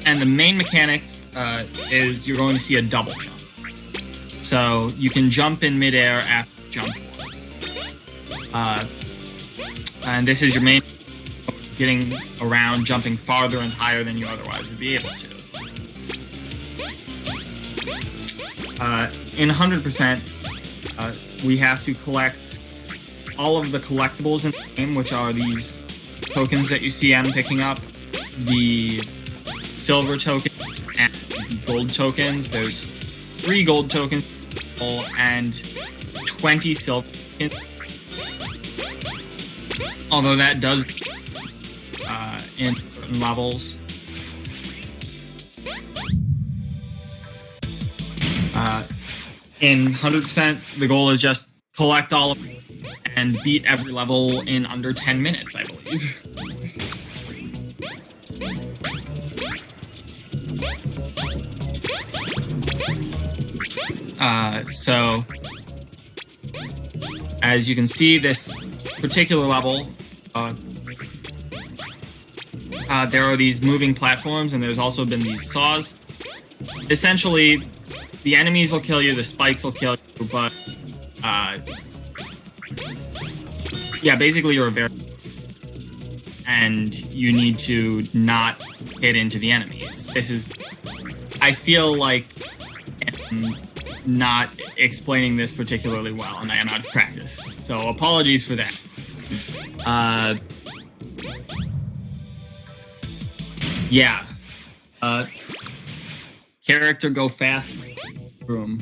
And the main mechanic is you're going to see a double jump. So you can jump in midair after jump. And this is your main getting around, jumping farther and higher than you otherwise would be able to. In 100%, we have to collect all of the collectibles in the game, which are these tokens that you see I'm picking up, the silver tokens and gold tokens. There's 3 gold tokens and 20 silver tokens. Although that does in certain levels. In 100%, the goal is just collect all of them and beat every level in under 10 minutes, I believe. So, as you can see, this particular level, there are these moving platforms, and there's also been these saws. Essentially, the enemies will kill you, the spikes will kill you, but yeah, basically you're a bear, and you need to not hit into the enemies. This is, I feel like I'm not explaining this particularly well, and I am out of practice. So apologies for that. Yeah. Character go fast. Room.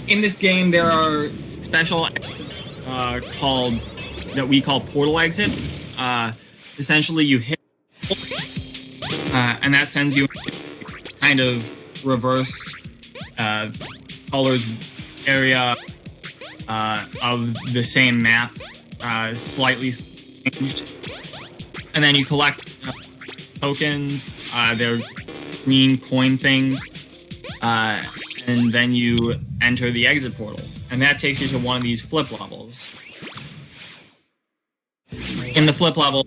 In this game, there are special exits that we call portal exits. Essentially, you hit, and that sends you into kind of reverse colors area of the same map, slightly changed. And then you collect tokens. They're green coin things, and then you enter the exit portal, and that takes you to one of these flip levels. In the flip level,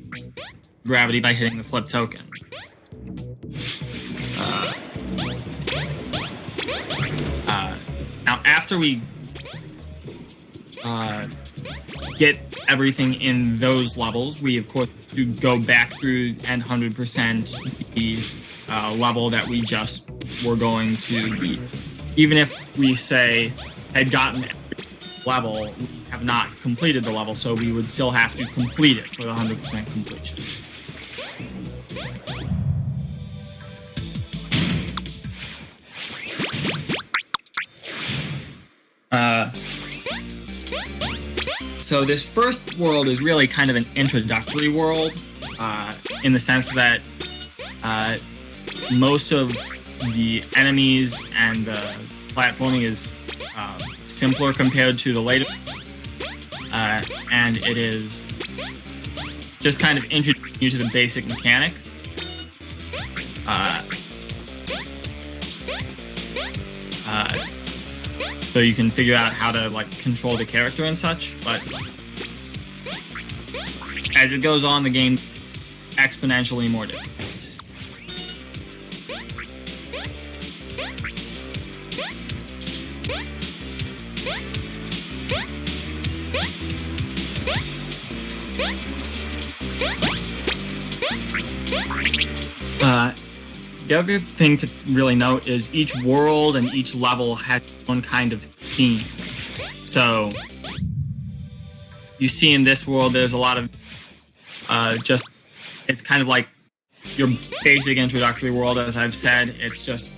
gravity by hitting the flip token. Now, after we get everything in those levels, we of course to go back through and 100% the level that we just were going to beat. Even if we say had gotten every level, we have not completed the level, so we would still have to complete it for the 100% completion. So this first world is really kind of an introductory world, in the sense that most of the enemies and the platforming is simpler compared to the later, and it is just kind of introducing you to the basic mechanics. So you can figure out how to like control the character and such, but as it goes on, the game exponentially more difficult. The other thing to really note is each world and each level has its own kind of theme. So you see in this world, there's a lot of just, it's kind of like your basic introductory world, as I've said. It's just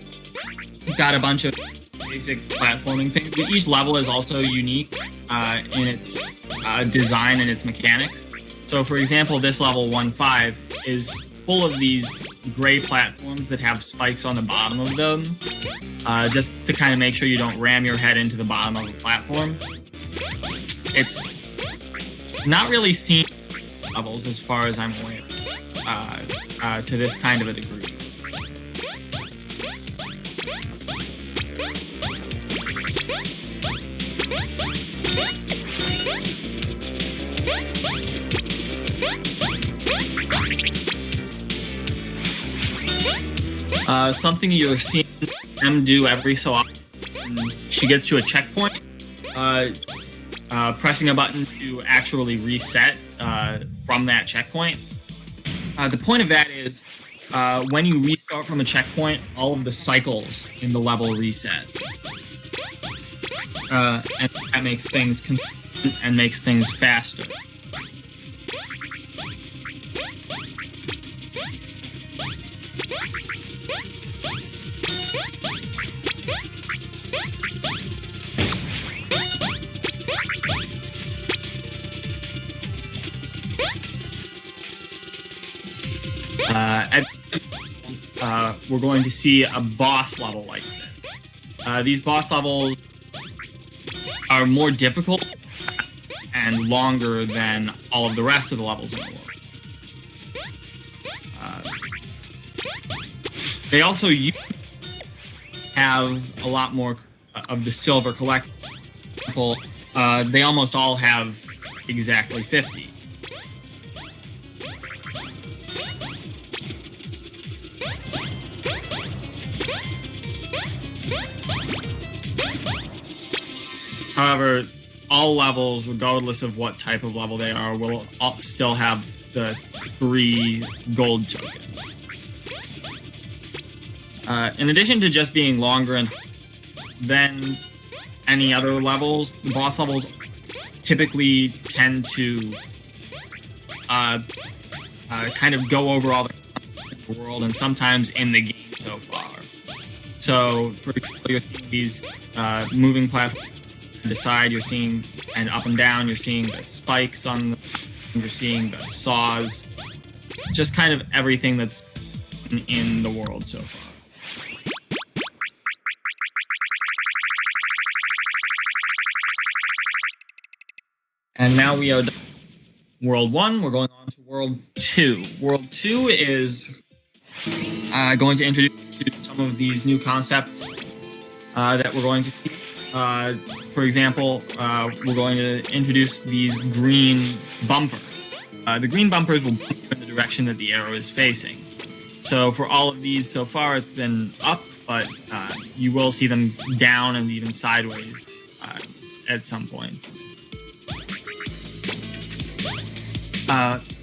got a bunch of basic platforming things. Each level is also unique in its design and its mechanics. So for example, this level 1-5 is full of these gray platforms that have spikes on the bottom of them, just to kind of make sure you don't ram your head into the bottom of the platform. It's not really seen levels as far as I'm aware, to this kind of a degree. Something you're seeing them do every so often. She gets to a checkpoint, pressing a button to actually reset from that checkpoint. The point of that is when you restart from a checkpoint, all of the cycles in the level reset. And that makes things consistent and makes things faster. We're going to see a boss level like this. These boss levels are more difficult and longer than all of the rest of the levels in the world. They also have a lot more of the silver collectible. They almost all have exactly 50. However, all levels, regardless of what type of level they are, will still have the 3 gold tokens. In addition to just being longer than any other levels, the boss levels typically tend to kind of go over all the world and sometimes in the game so far. So, for example, you're seeing these moving platforms. To the side, you're seeing, and up and down, you're seeing the spikes you're seeing the saws, just kind of everything that's in the world so far. And now we are done. World 1, we're going on to World 2. World 2 is going to introduce some of these new concepts that we're going to see. For example, we're going to introduce these green bumpers. The green bumpers will bump in the direction that the arrow is facing. So for all of these so far, it's been up, but you will see them down and even sideways at some points.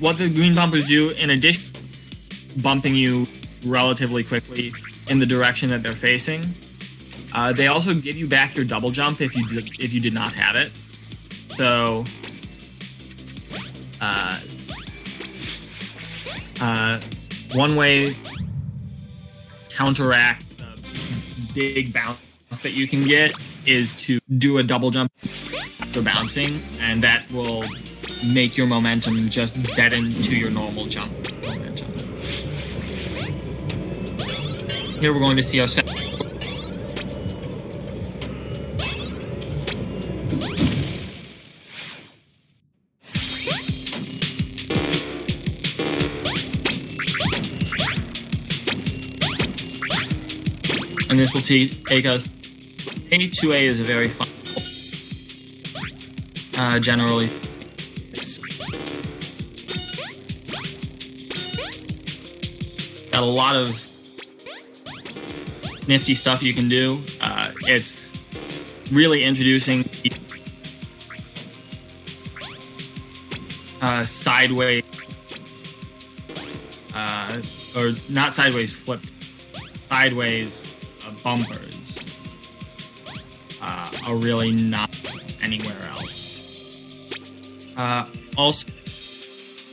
What the green bumpers do, in addition to bumping you relatively quickly in the direction that they're facing, they also give you back your double jump if you did not have it. So, one way to counteract the big bounce that you can get is to do a double jump after bouncing, and that will make your momentum just dead into your normal jump momentum. Here we're going to see our second. And this will take us. A2A is a very fun. Generally, got a lot of nifty stuff you can do. It's really introducing sideways, or not sideways, flipped, sideways. Bumpers are really not anywhere else. Also,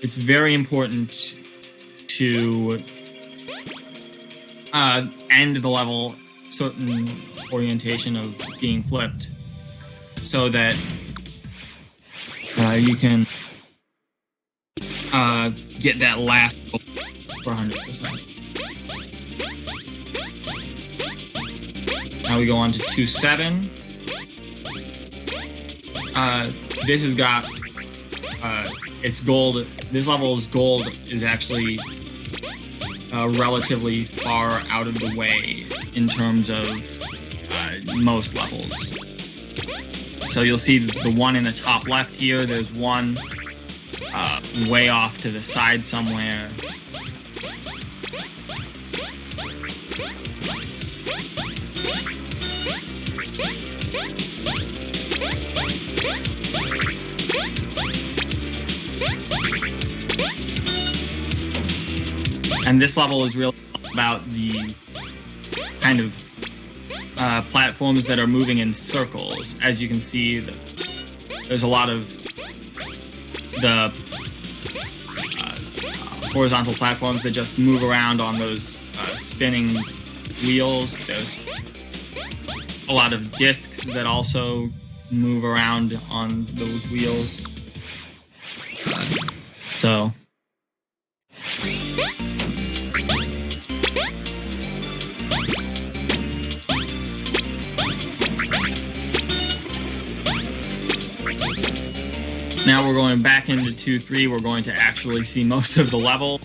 it's very important to end the level certain orientation of being flipped, so that you can get that last for 100%. Now we go on to 2-7. This has got it's gold. This level's gold is actually relatively far out of the way in terms of most levels. So you'll see the one in the top left here. There's one way off to the side somewhere. And this level is really about the kind of platforms that are moving in circles. As you can see, there's a lot of the horizontal platforms that just move around on those spinning wheels. There's a lot of discs that also move around on those wheels. So now we're going back into 2-3. We're going to actually see most of the level.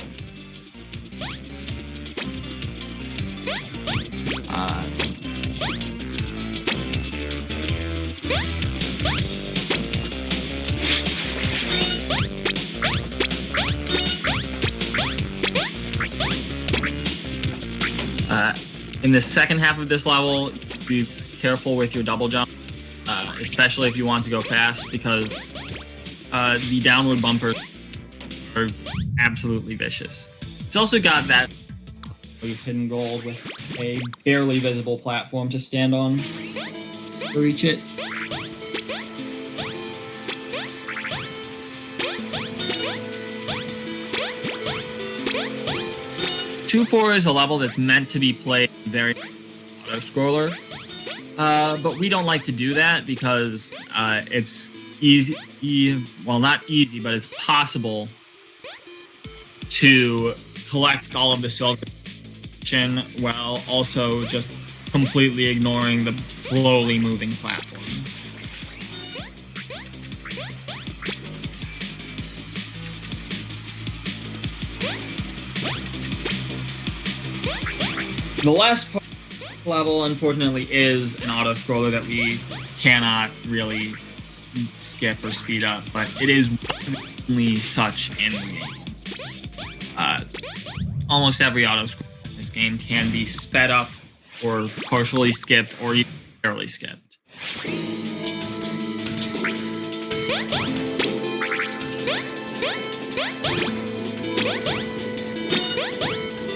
In the second half of this level, be careful with your double jump, especially if you want to go fast, because the downward bumpers are absolutely vicious. It's also got that hidden gold with a barely visible platform to stand on to reach it. Two 4 is a level that's meant to be played very auto-scroller, but we don't like to do that because it's easy, well, not easy, but it's possible to collect all of the silver while also just completely ignoring the slowly moving platforms. The last level, unfortunately, is an auto-scroller that we cannot really skip or speed up, but it is only such in the game. Almost every auto-scroller in this game can be sped up or partially skipped or even barely skipped.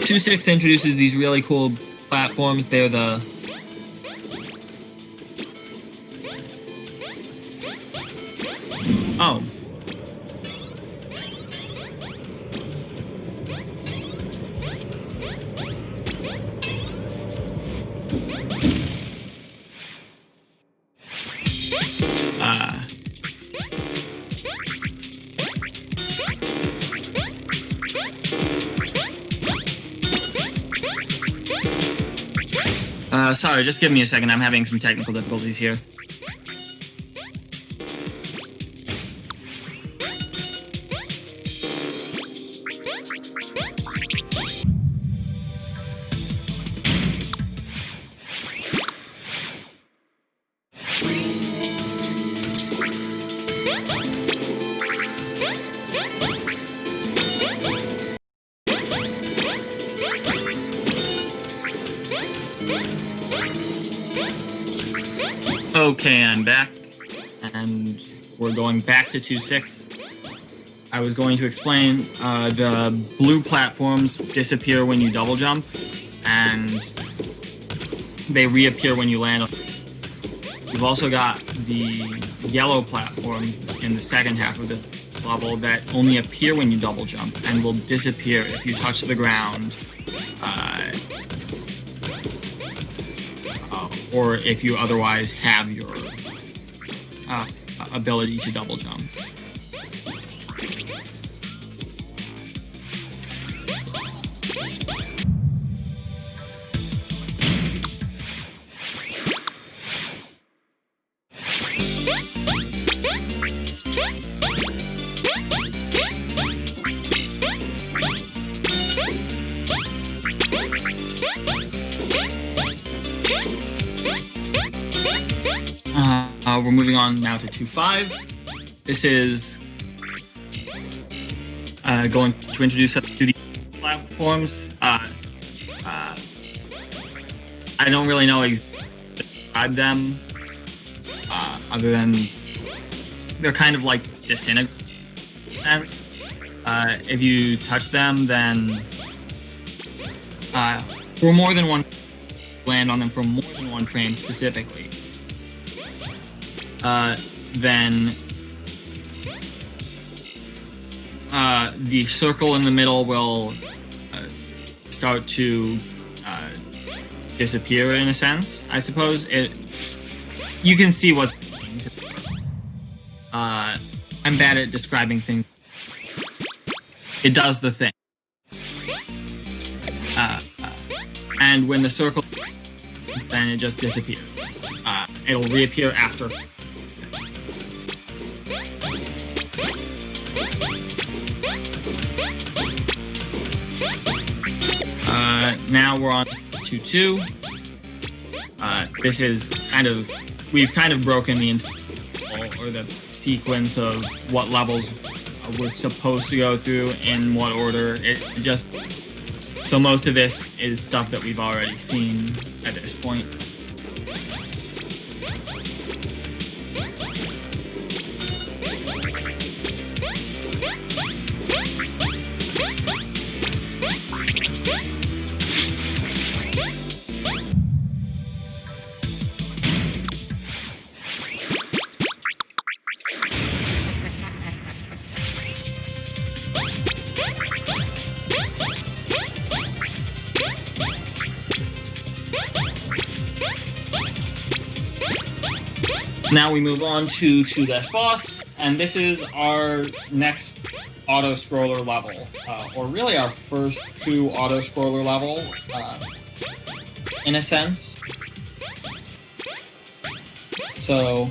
Two 6 introduces these really cool platforms. They're the oh. Sorry, just give me a second. I'm having some technical difficulties here. Okay, I'm back, and we're going back to 2-6. I was going to explain the blue platforms disappear when you double jump, and they reappear when you land. You've also got the yellow platforms in the second half of this level that only appear when you double jump and will disappear if you touch the ground. Or if you otherwise have your ability to double jump. We're moving on now to 2-5. This is going to introduce us to the platforms. I don't really know exactly how to describe them, other than they're kind of like disintegrating. If you touch them, then for more than one, land on them for more than one frame specifically, then the circle in the middle will start to disappear in a sense, I suppose. You can see what's happening. I'm bad at describing things. It does the thing. And when the circle, then it just disappears. It'll reappear after. Now we're on 2-2. This is we've kind of broken the or the sequence of what levels we're supposed to go through in what order. So most of this is stuff that we've already seen at this point. Now we move on to 2-boss, and this is our next auto-scroller level, or really our first true auto-scroller level, in a sense. So,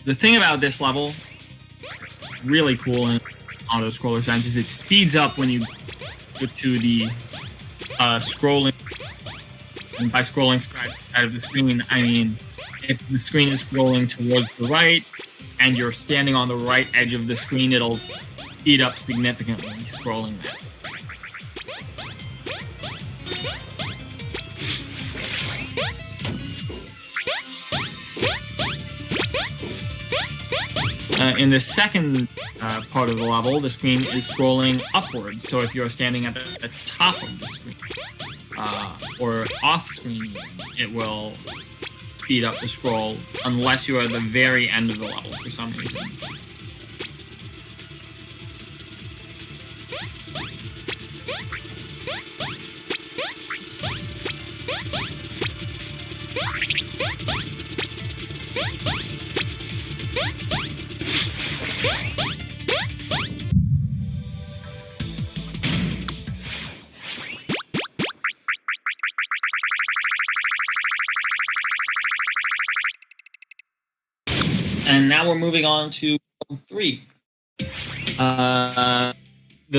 the thing about this level, really cool in auto-scroller sense, is it speeds up when you get to the scrolling. And by scrolling side of the screen, I mean if the screen is scrolling towards the right and you're standing on the right edge of the screen, it'll speed up significantly scrolling that. In the second part of the level, the screen is scrolling upwards. So if you're standing at the top of the screen, or off screen, it will speed up the scroll unless you are at the very end of the level for some reason. And now we're moving on to World 3. The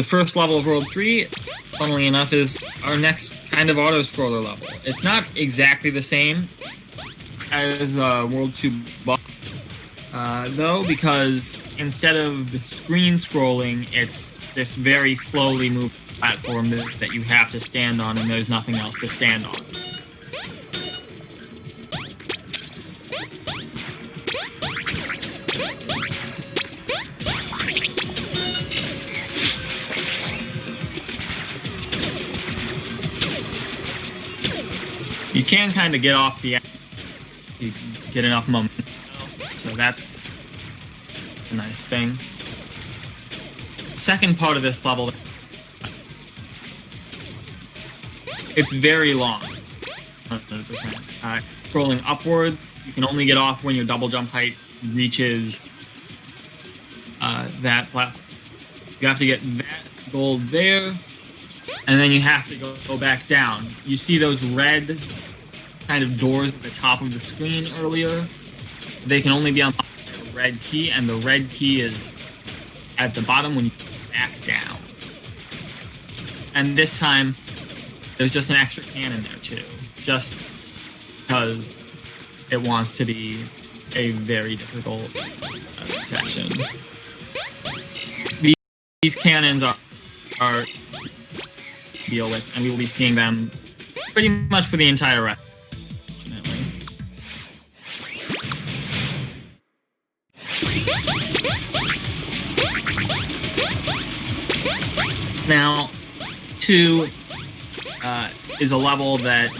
first level of World 3, funnily enough, is our next kind of auto-scroller level. It's not exactly the same as World 2 boss, though, because instead of the screen scrolling, it's this very slowly moving platform that you have to stand on, and there's nothing else to stand on. You can kind of get off the end. You get enough momentum, so that's a nice thing. Second part of this level, it's very long, 100%. Scrolling upwards, you can only get off when your double jump height reaches that platform. You have to get that gold there, and then you have to go back down. You see those red kind of doors at the top of the screen earlier? They can only be unlocked by a red key, and the red key is at the bottom when you go back down. And this time, there's just an extra cannon there too, just because it wants to be a very difficult section. These cannons are deal with, and we will be seeing them pretty much for the entire rest. Now, 2 is a level that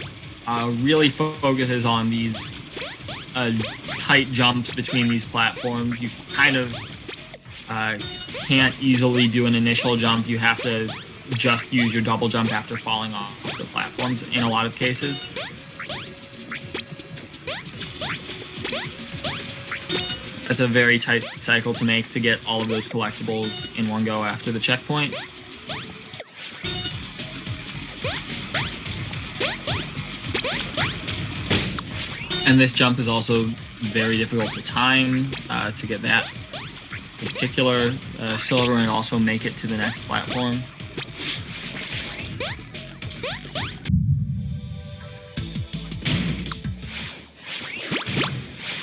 really focuses on these tight jumps between these platforms. You kind of can't easily do an initial jump. You have to just use your double jump after falling off the platforms in a lot of cases. That's a very tight cycle to make to get all of those collectibles in one go after the checkpoint. And this jump is also very difficult to time to get that particular silver and also make it to the next platform.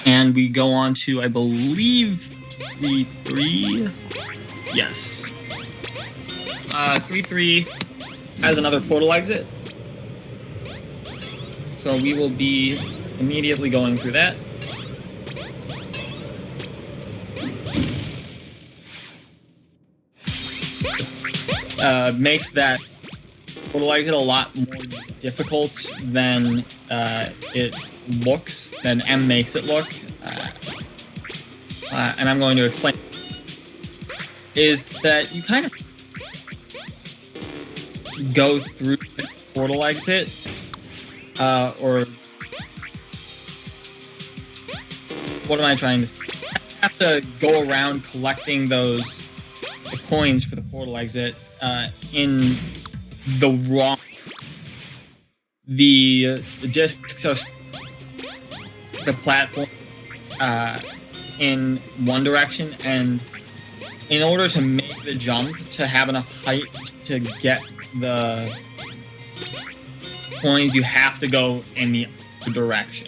And we go on to, I believe, 3-3. Yes. 3-3 has another portal exit. So we will be immediately going through that. Makes that portal exit a lot more difficult than it looks, than M makes it look. And I'm going to explain. Is that you kind of go through the portal exit, or what am I trying to say? You have to go around collecting those coins for the portal exit in the wrong. The discs are the platform in one direction, and in order to make the jump, to have enough height to get the coins, you have to go in the other direction.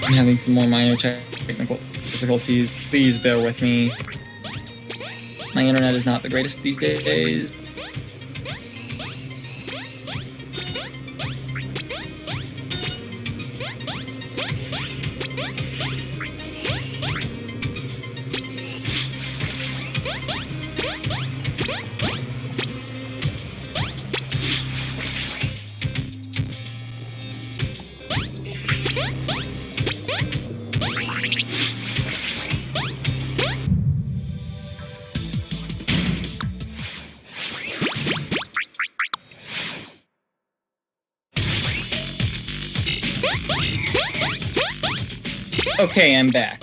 I'm having some more minor technical difficulties. Please bear with me. My internet is not the greatest these days. Okay, I'm back.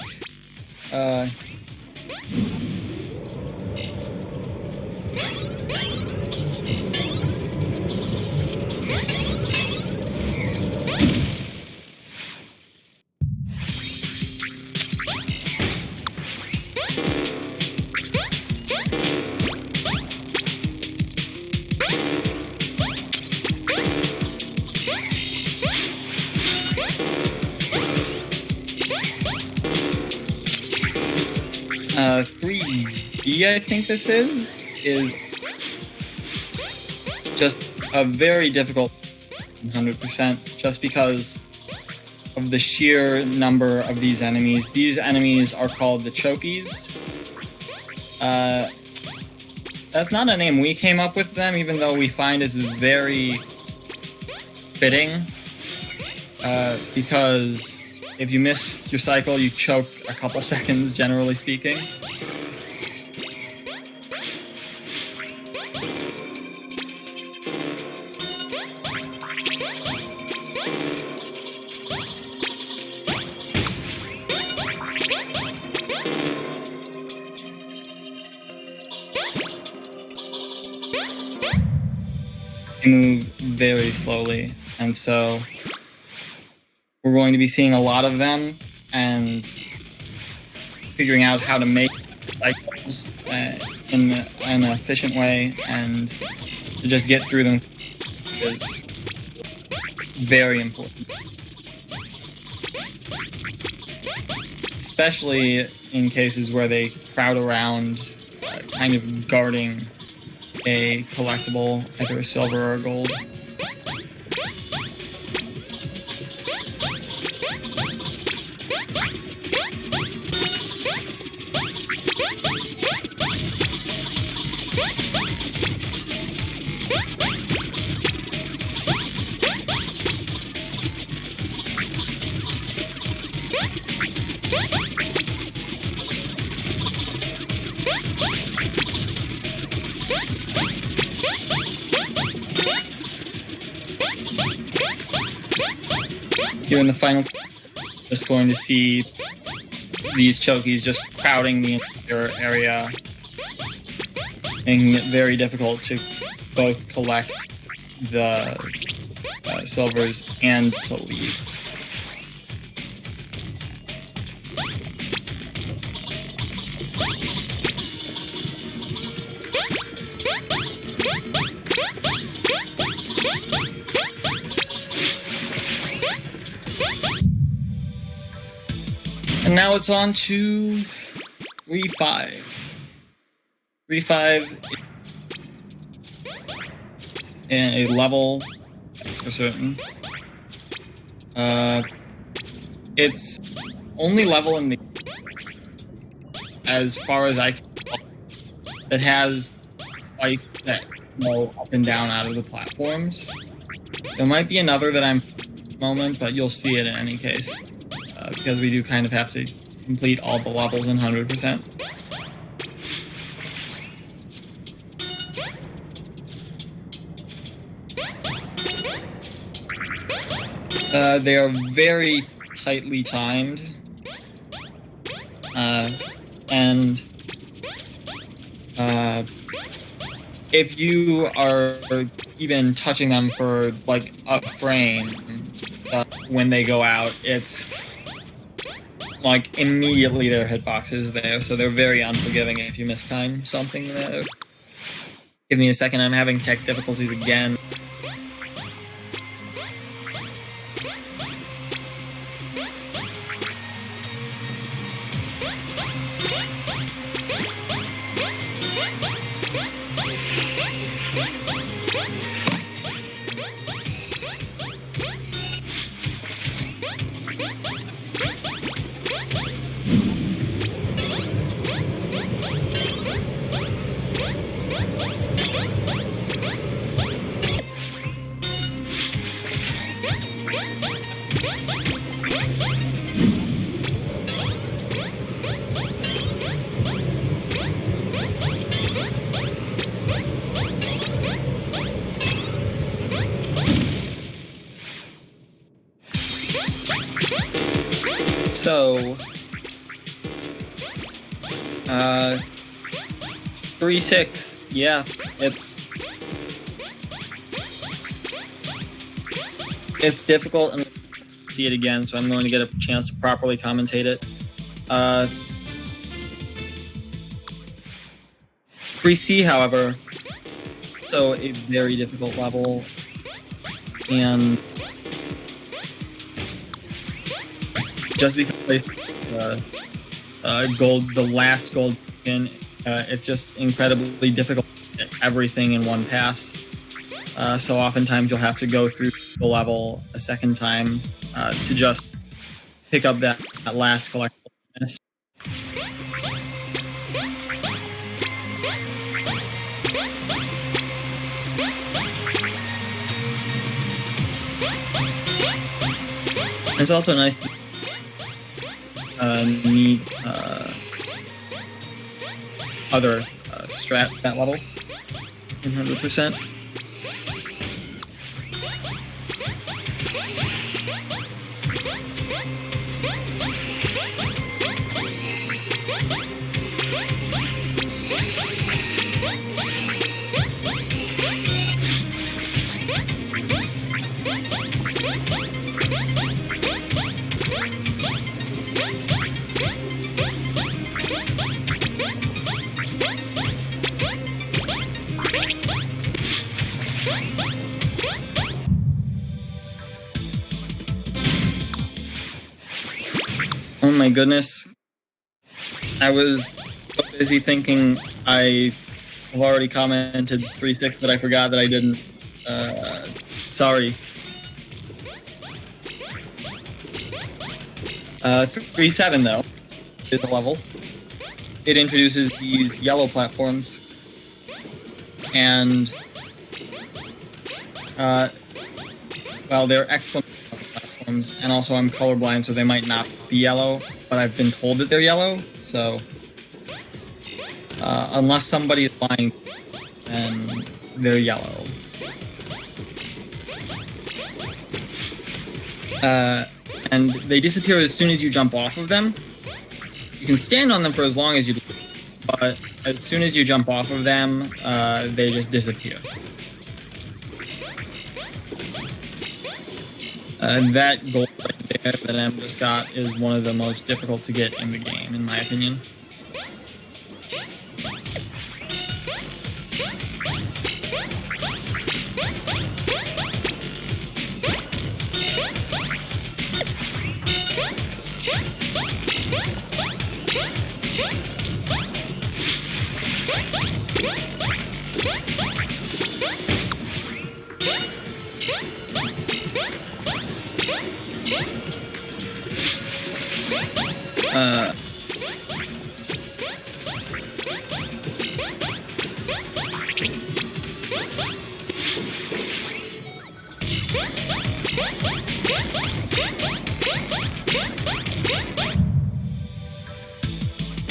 I think this is just a very difficult 100%, just because of the sheer number of these enemies. These enemies are called the Chokies. That's not a name we came up with them, even though we find it's very fitting, because if you miss your cycle, you choke a couple seconds, generally speaking. Move very slowly, and so we're going to be seeing a lot of them and figuring out how to make cycles in an efficient way, and to just get through them is very important, especially in cases where they crowd around kind of guarding a collectible, either a silver or gold. Here in the final, just going to see these chokies just crowding the entire area, making it very difficult to both collect the silvers and to leave. And now it's on to Re5. Re5 in a level for certain. It's only level in the, as far as I can tell, that has spikes that go up and down out of the platforms. There might be another that I'm moment, but you'll see it in any case. Because we do kind of have to complete all the levels in 100%. They are very tightly timed. And if you are even touching them for like a frame when they go out, it's like immediately their hitbox is there, so they're very unforgiving if you mistime something there. Give me a second, I'm having tech difficulties again. So, 3-6, yeah, it's difficult and see it again, so I'm going to get a chance to properly commentate it. 3C, however, so a very difficult level, and just because the last gold pin, it's just incredibly difficult to get everything in one pass. So oftentimes you'll have to go through the level a second time to just pick up that last collectible. It's also nice to need other strat that level 100%. Oh my goodness. I was so busy thinking I I've already commented 3-6, but I forgot that I didn't. Sorry. 3-7 though is the level. It introduces these yellow platforms, and well, they're excellent platforms, and also I'm colorblind, so they might not be yellow, but I've been told that they're yellow, so unless somebody is lying, then they're yellow. And they disappear as soon as you jump off of them. You can stand on them for as long as you like, but as soon as you jump off of them, they just disappear. That gold right there that Em just got is one of the most difficult to get in the game, in my opinion.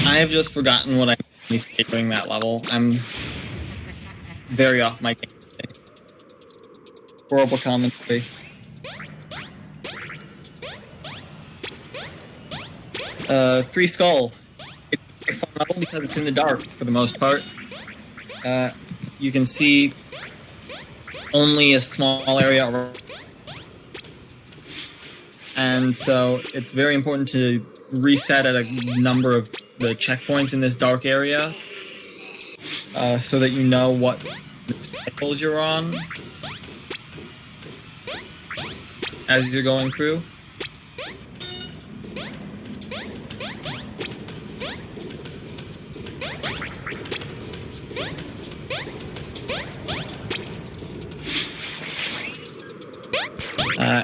I have just forgotten what I'm doing that level. I'm very off my game today. Horrible commentary. Three Skull. It's a fun level because it's in the dark for the most part. You can see only a small area around. And so it's very important to reset at a number of the checkpoints in this dark area so that you know what cycles you're on as you're going through.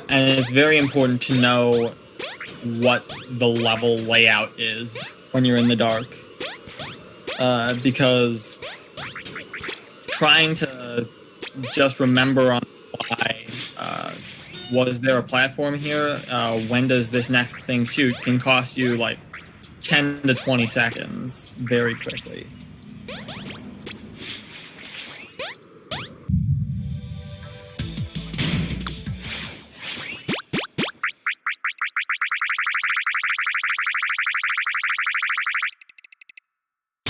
And it's very important to know what the level layout is when you're in the dark. Because trying to just remember on the fly, was there a platform here? When does this next thing shoot? Can cost you like 10 to 20 seconds very quickly.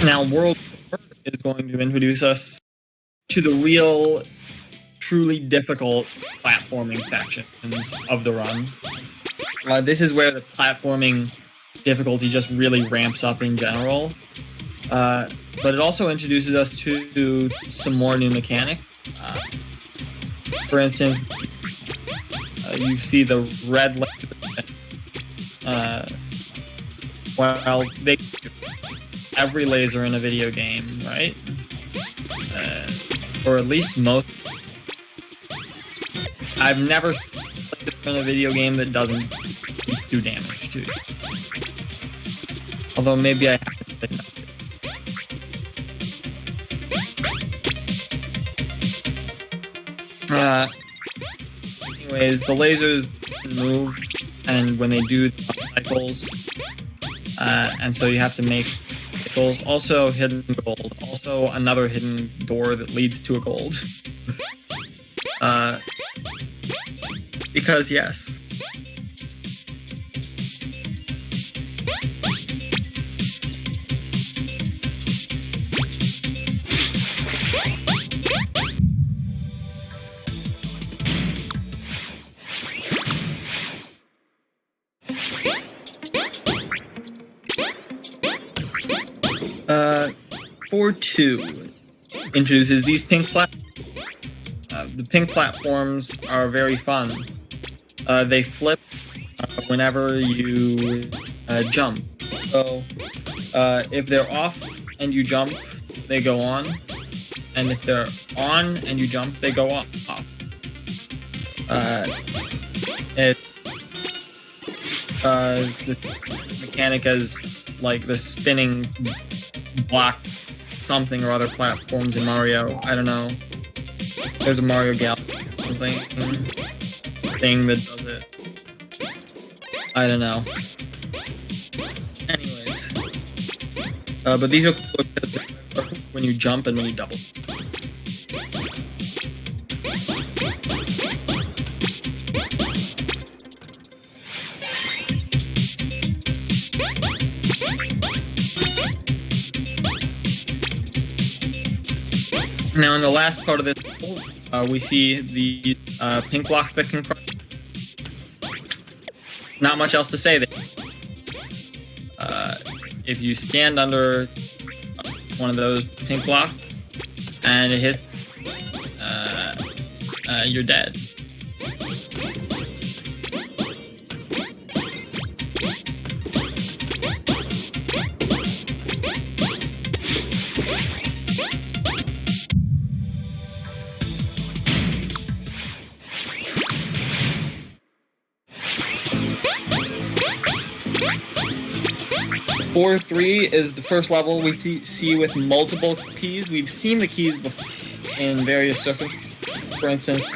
Now, World War is going to introduce us to the real, truly difficult platforming sections of the run. This is where the platforming difficulty just really ramps up in general. But it also introduces us to some more new mechanics. For instance, you see the red laser. Well, they... every laser in a video game, right? Or at least most. I've never seen in a video game that doesn't at least do damage to you. Although maybe I haven't been enough. Anyways, the lasers move, and when they do, cycles. And so you have to make goals, also hidden gold, also another hidden door that leads to a gold. Because yes. Ford 2 introduces these pink platforms. The pink platforms are very fun. They flip whenever you jump. So if they're off and you jump, they go on. and if they're on and you jump, they go off. The mechanic is like the spinning block something or other platforms in Mario. I don't know. There's a Mario Galaxy something thing that does it. I don't know. Anyways, but these are when you jump and when you double. Now, in the last part of this, we see the pink blocks that can crush. Not much else to say there. If you stand under one of those pink blocks and it hits, you're dead. Floor 3 is the first level we see with multiple keys. We've seen the keys before in various circumstances. For instance,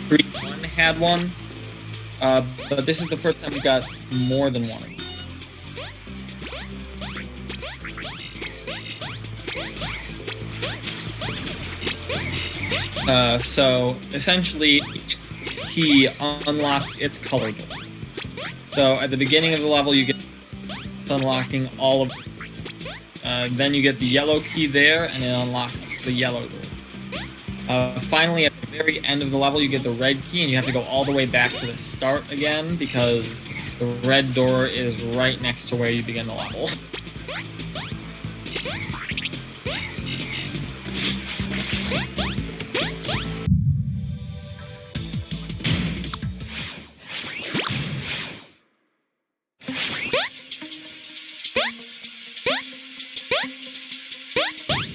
3-1 had one, but this is the first time we got more than one. So essentially, each key unlocks its color door. So at the beginning of the level, you get unlocking all of then you get the yellow key there and it unlocks the yellow door. Finally, at the very end of the level, you get the red key and you have to go all the way back to the start again because the red door is right next to where you begin the level.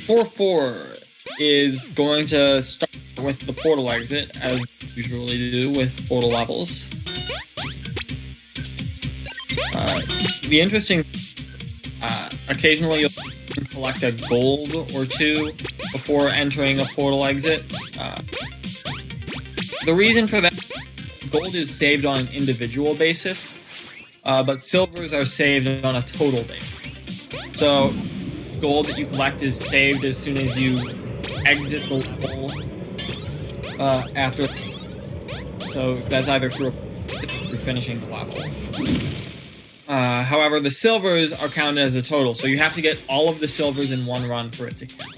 Floor 4 is going to start with the portal exit, as we usually do with portal levels. The interesting, occasionally you'll collect a gold or two before entering a portal exit. The reason for that, gold is saved on an individual basis, but silvers are saved on a total basis. So gold that you collect is saved as soon as you exit the level after. So that's either through finishing the level. However, the silvers are counted as a total, so you have to get all of the silvers in one run for it to count.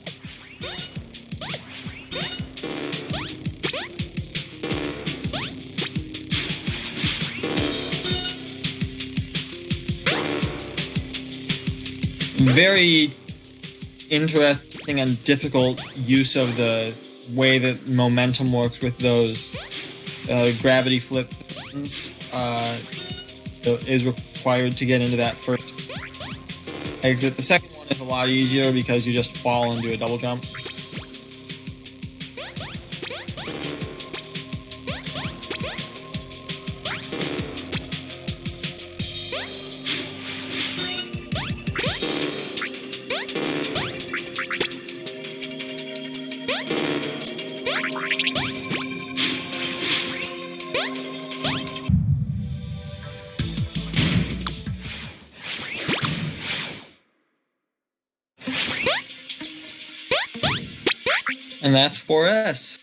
Very interesting and difficult use of the way that momentum works with those gravity flip is required to get into that first exit. The second one is a lot easier because you just fall and do a double jump. And that's 4S.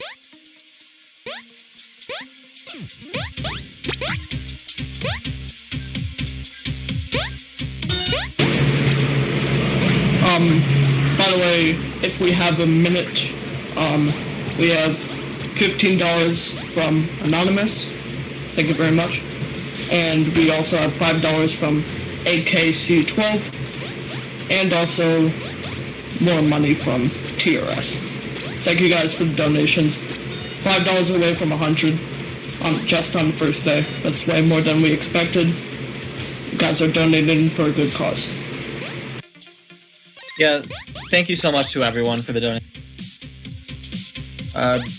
By the way, if we have a minute, we have $15 from Anonymous. Thank you very much. And we also have $5 from AKC12, and also more money from TRS. Thank you guys for the donations. $5 away from 100 just on the first day. That's way more than we expected. You guys are donating for a good cause. Yeah, thank you so much to everyone for the donation.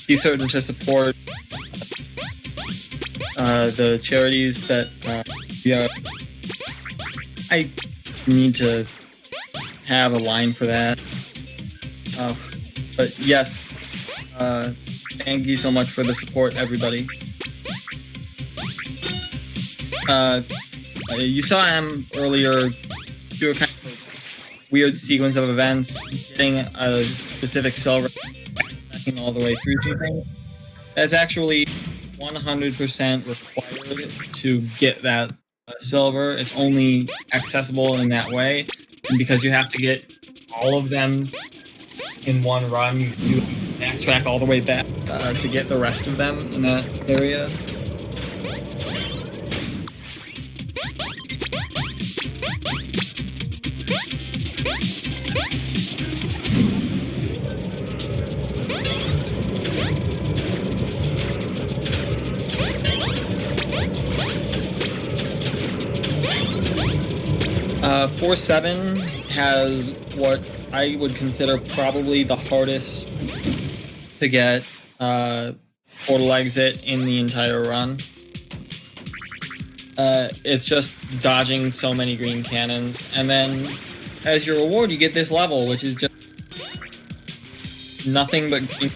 Be certain to support the charities that we are. I need to have a line for that. But yes, thank you so much for the support, everybody. You saw Em earlier do a kind of weird sequence of events, getting a specific silver, all the way through something. That's actually 100% required to get that silver. It's only accessible in that way, and because you have to get all of them in one run, you do backtrack all the way back to get the rest of them in that area. Four 7 has what I would consider probably the hardest to get portal exit in the entire run. It's just dodging so many green cannons, and then as your reward you get this level, which is just nothing but green.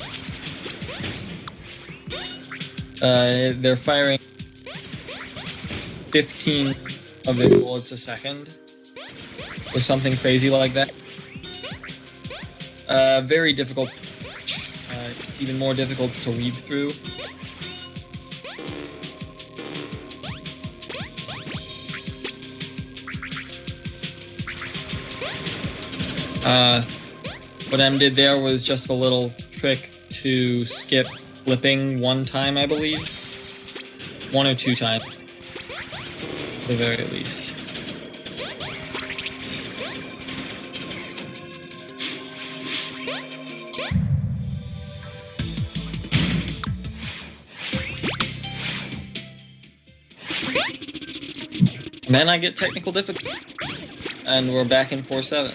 They're firing 15 of their bullets a second, or something crazy like that. Very difficult, even more difficult to weave through. What Em did there was just a little trick to skip flipping one time, I believe. 1 or 2 times, at the very least. And then I get technical difficulty, and we're back in 4-7.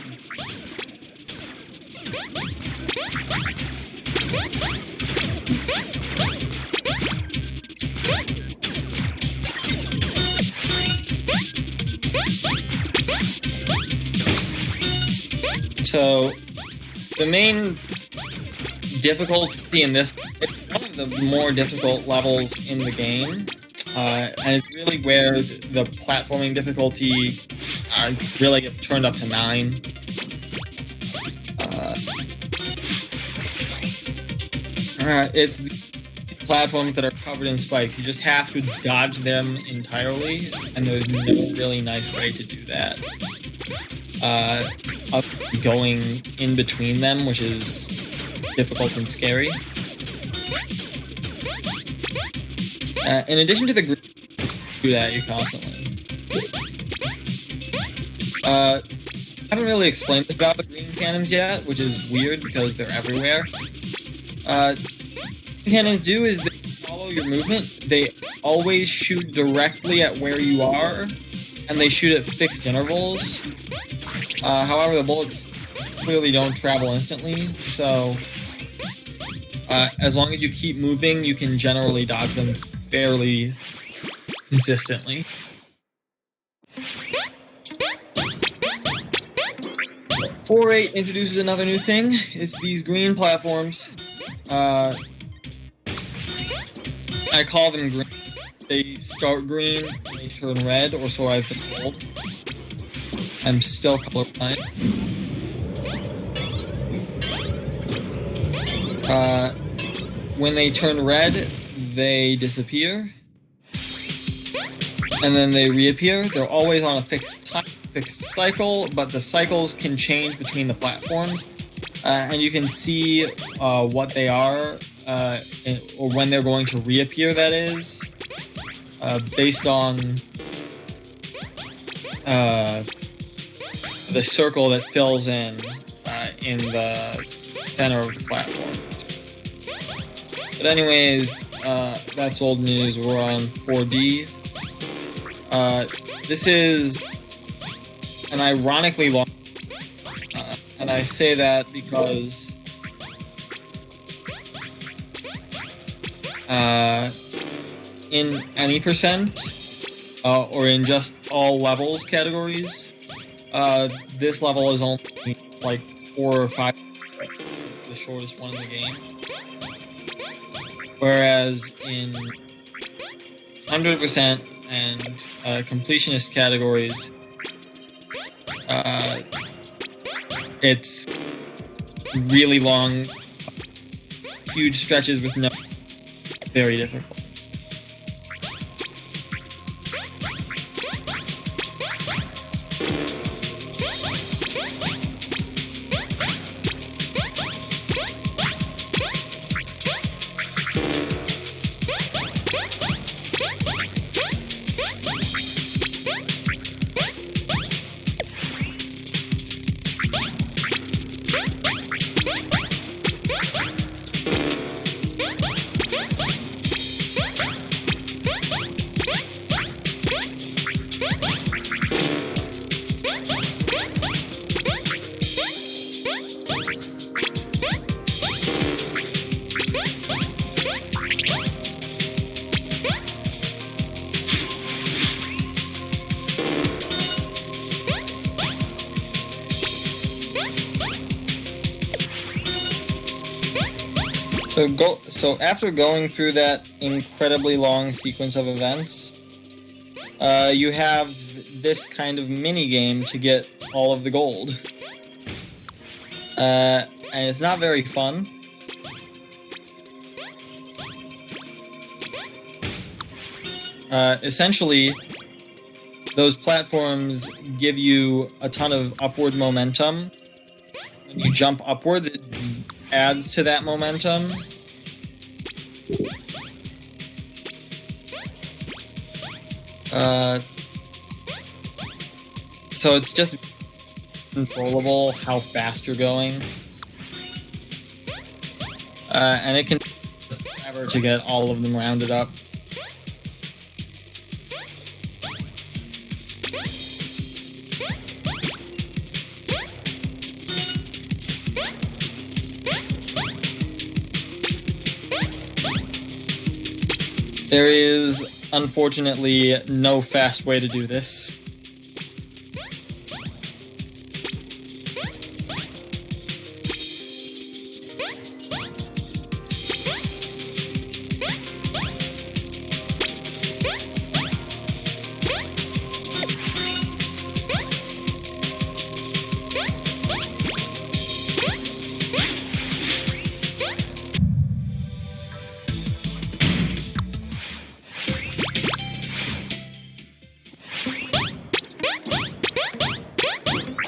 So, the main difficulty in this, it's one of the more difficult levels in the game. And it's really where the platforming difficulty really gets turned up to 9. It's platforms that are covered in spikes. You just have to dodge them entirely, and there's no really nice way to do that. Going in between them, which is difficult and scary. In addition to the group, do that you constantly. I haven't really explained this about the green cannons yet, which is weird because they're everywhere. What cannons do is they follow your movement. They always shoot directly at where you are, and they shoot at fixed intervals. However, the bullets clearly don't travel instantly, so as long as you keep moving, you can generally dodge them fairly consistently. Four 8 introduces another new thing. It's these green platforms. I call them green. They start green, and they turn red, or so I've been told. I'm still colorblind. When they turn red, they disappear, and then they reappear. They're always on a fixed cycle, but the cycles can change between the platforms, and you can see what they are, or when they're going to reappear, that is, based on the circle that fills in the center of the platform. But anyways, that's old news. We're on 4D. This is an ironically long And I say that because in any percent or in just all levels categories, this level is only like 4 or 5. It's the shortest one in the game. Whereas in 100% and completionist categories, it's really long, huge stretches with no, very difficult. So after going through that incredibly long sequence of events, you have this kind of mini game to get all of the gold, and it's not very fun. Essentially, those platforms give you a ton of upward momentum. When you jump upwards, it adds to that momentum. So it's just controllable how fast you're going. And it can take forever to get all of them rounded up. There is, unfortunately, no fast way to do this.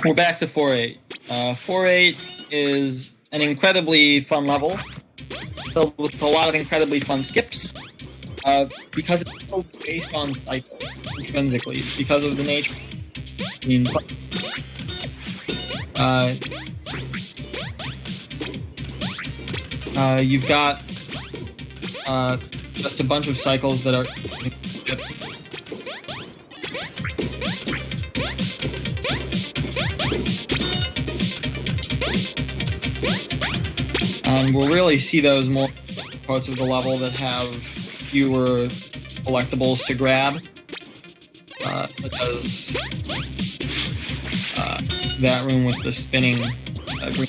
We're back to 4.8. 4.8 is an incredibly fun level, filled with a lot of incredibly fun skips, because it's so based on cycle intrinsically, because of the nature. I mean, you've got just a bunch of cycles that are and we'll really see those more parts of the level that have fewer collectibles to grab, such as that room with the spinning green.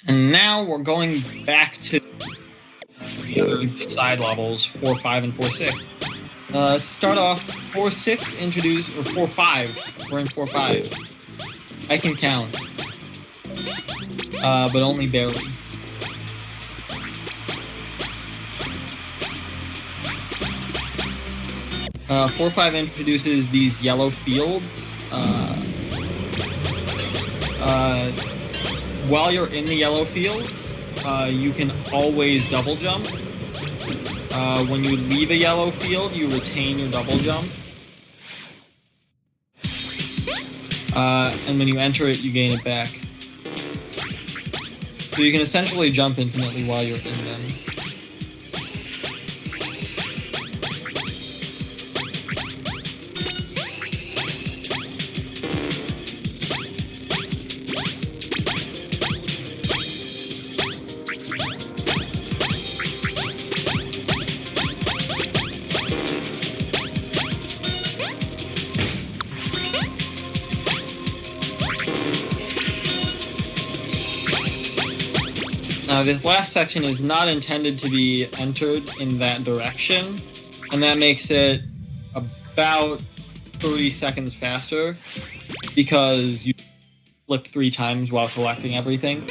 And now we're going back to the other side levels, 4.5 and 4.6. Let's start off 4.6 introduce, or 4.5. We're in 4.5. I can count, but only barely. Uh, 4.5 introduces these yellow fields. While you're in the yellow fields, you can always double jump. When you leave a yellow field, you retain your double jump. And when you enter it, you gain it back. So you can essentially jump infinitely while you're in them. Now, this last section is not intended to be entered in that direction, and that makes it about 30 seconds faster because you flip 3 times while collecting everything.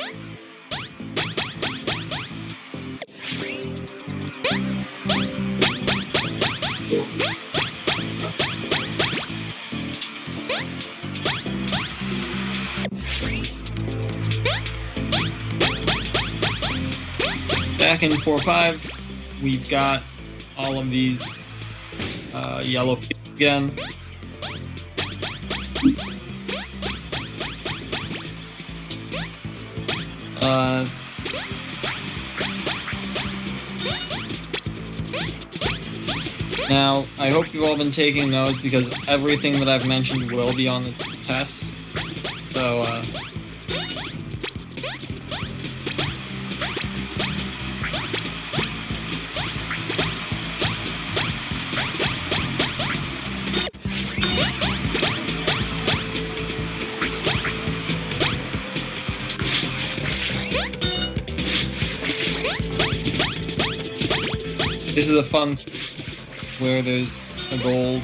Back in 4.5, we've got all of these yellow fields again. Now, I hope you've all been taking notes because everything that I've mentioned will be on the test. So, this is a fun where there's a gold.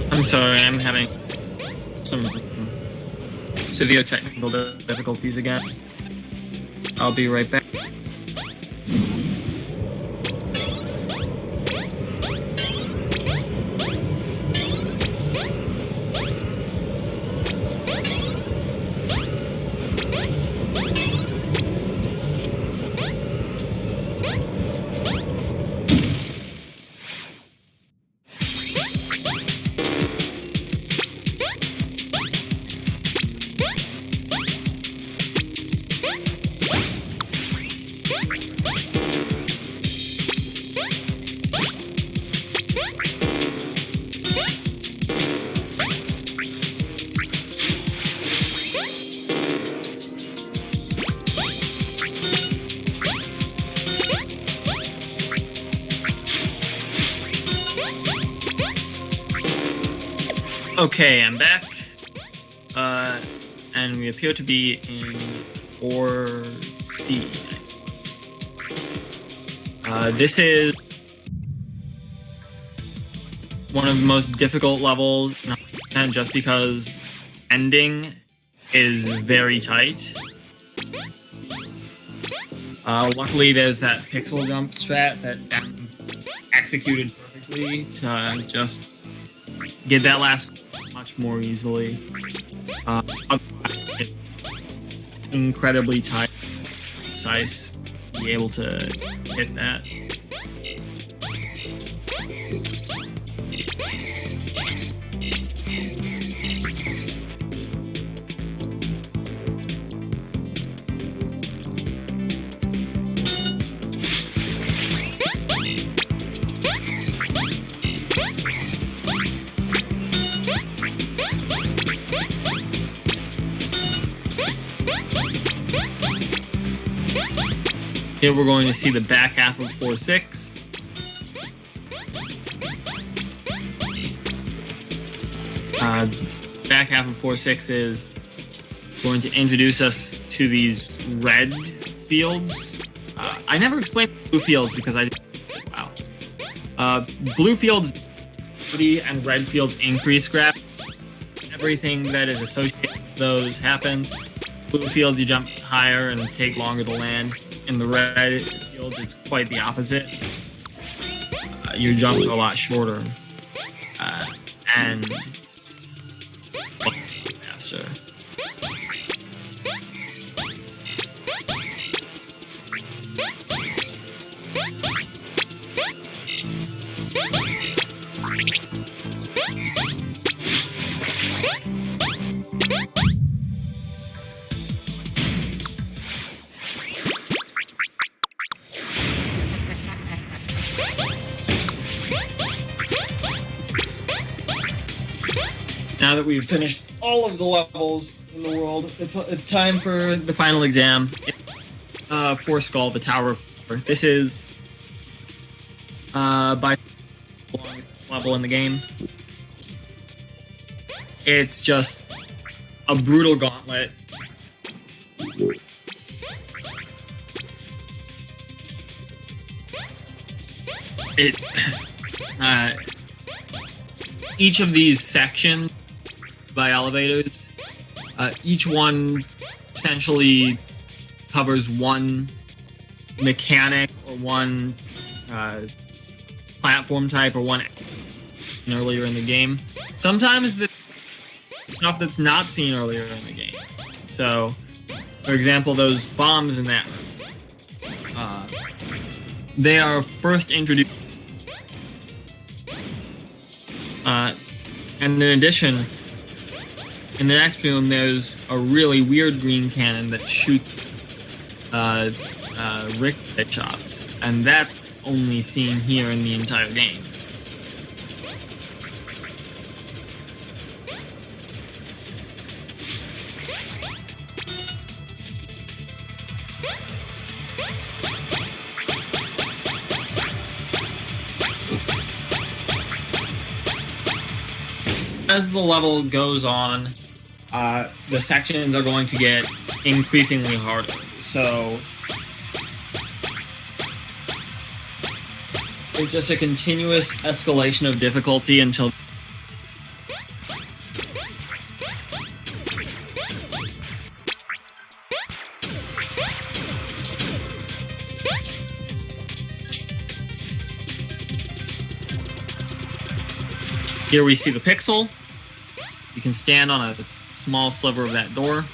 I'm sorry, I'm having some severe technical difficulties again. I'll be right back. Okay, I'm back. And we appear to be in 4C. This is one of the most difficult levels, not just because ending is very tight. Luckily, there's that pixel jump strat that executed perfectly to just get that last much more easily. It's incredibly tight, precise, to be able to hit that. Here we're going to see the back half of 4-6. Back half of 4-6 is going to introduce us to these red fields. I never explained blue fields because blue fields and red fields increase gravity. Everything that is associated with those happens. Blue fields, you jump higher and take longer to land. In the red fields, it's quite the opposite. Your jumps are a lot shorter and faster. Now that we've finished all of the levels in the world, it's time for the final exam. For Skull, the Tower of Four. This is by the longest level in the game. It's just a brutal gauntlet. Each of these sections by elevators, each one essentially covers one mechanic or one platform type or one earlier in the game. Sometimes the stuff that's not seen earlier in the game. So, for example, those bombs in that room, they are first introduced. And in addition, in the next room, there's a really weird green cannon that shoots Rick shots, and that's only seen here in the entire game. As the level goes on, the sections are going to get increasingly harder. So it's just a continuous escalation of difficulty until here we see the pixel. You can stand on a small sliver of that door.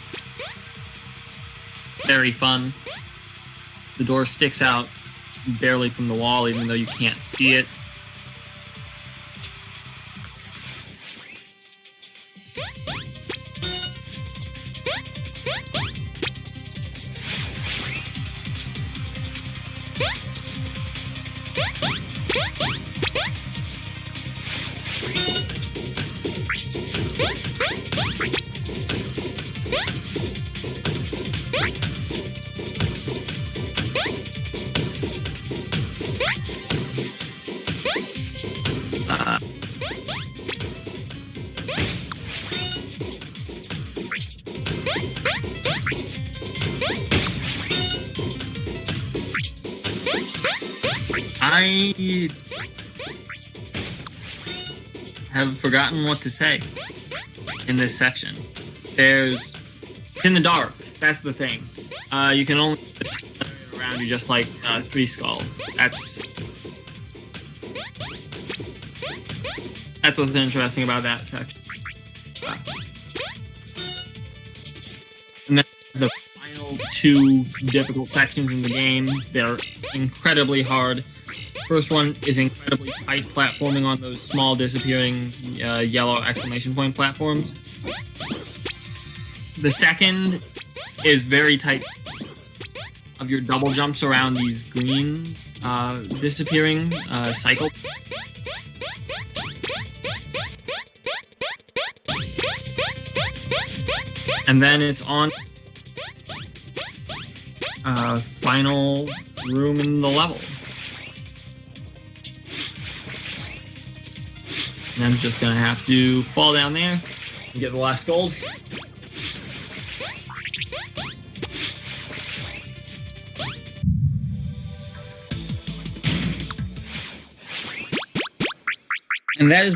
Very fun. The door sticks out barely from the wall, even though you can't see it. I have forgotten what to say in this section. It's in the dark. That's the thing. You can only around you just like Three Skull. That's what's interesting about that section. And then the final two difficult sections in the game, they're incredibly hard. First one is incredibly tight platforming on those small disappearing yellow exclamation point platforms. The second is very tight of your double jumps around these green disappearing cycle. And then it's on final room in the level. And I'm just gonna have to fall down there and get the last gold. And that is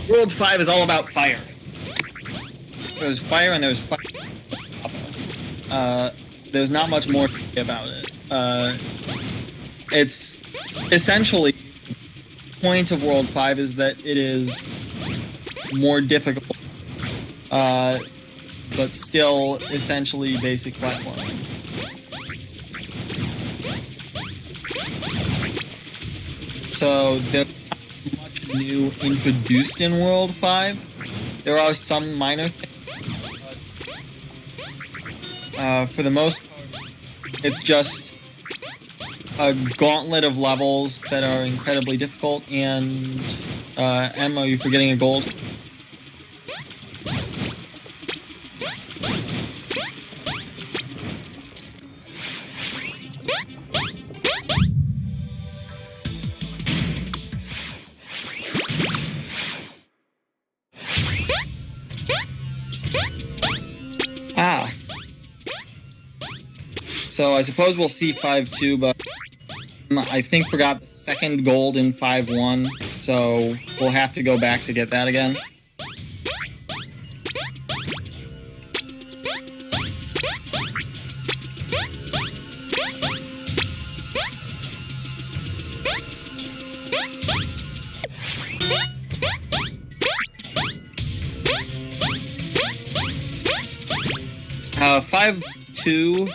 World 5 is all about fire. There's fire and there's fire. There's not much more to say about it. It's essentially the point of World 5 is that it is more difficult, but still essentially basic platforming. So there's not much new introduced in World 5. There are some minor things. For the most part, it's just a gauntlet of levels that are incredibly difficult. And Em, are you forgetting a gold? Ah. So I suppose we'll see 5-2, but I think forgot the second gold in 5-1, so we'll have to go back to get that again. Uh, 5-2,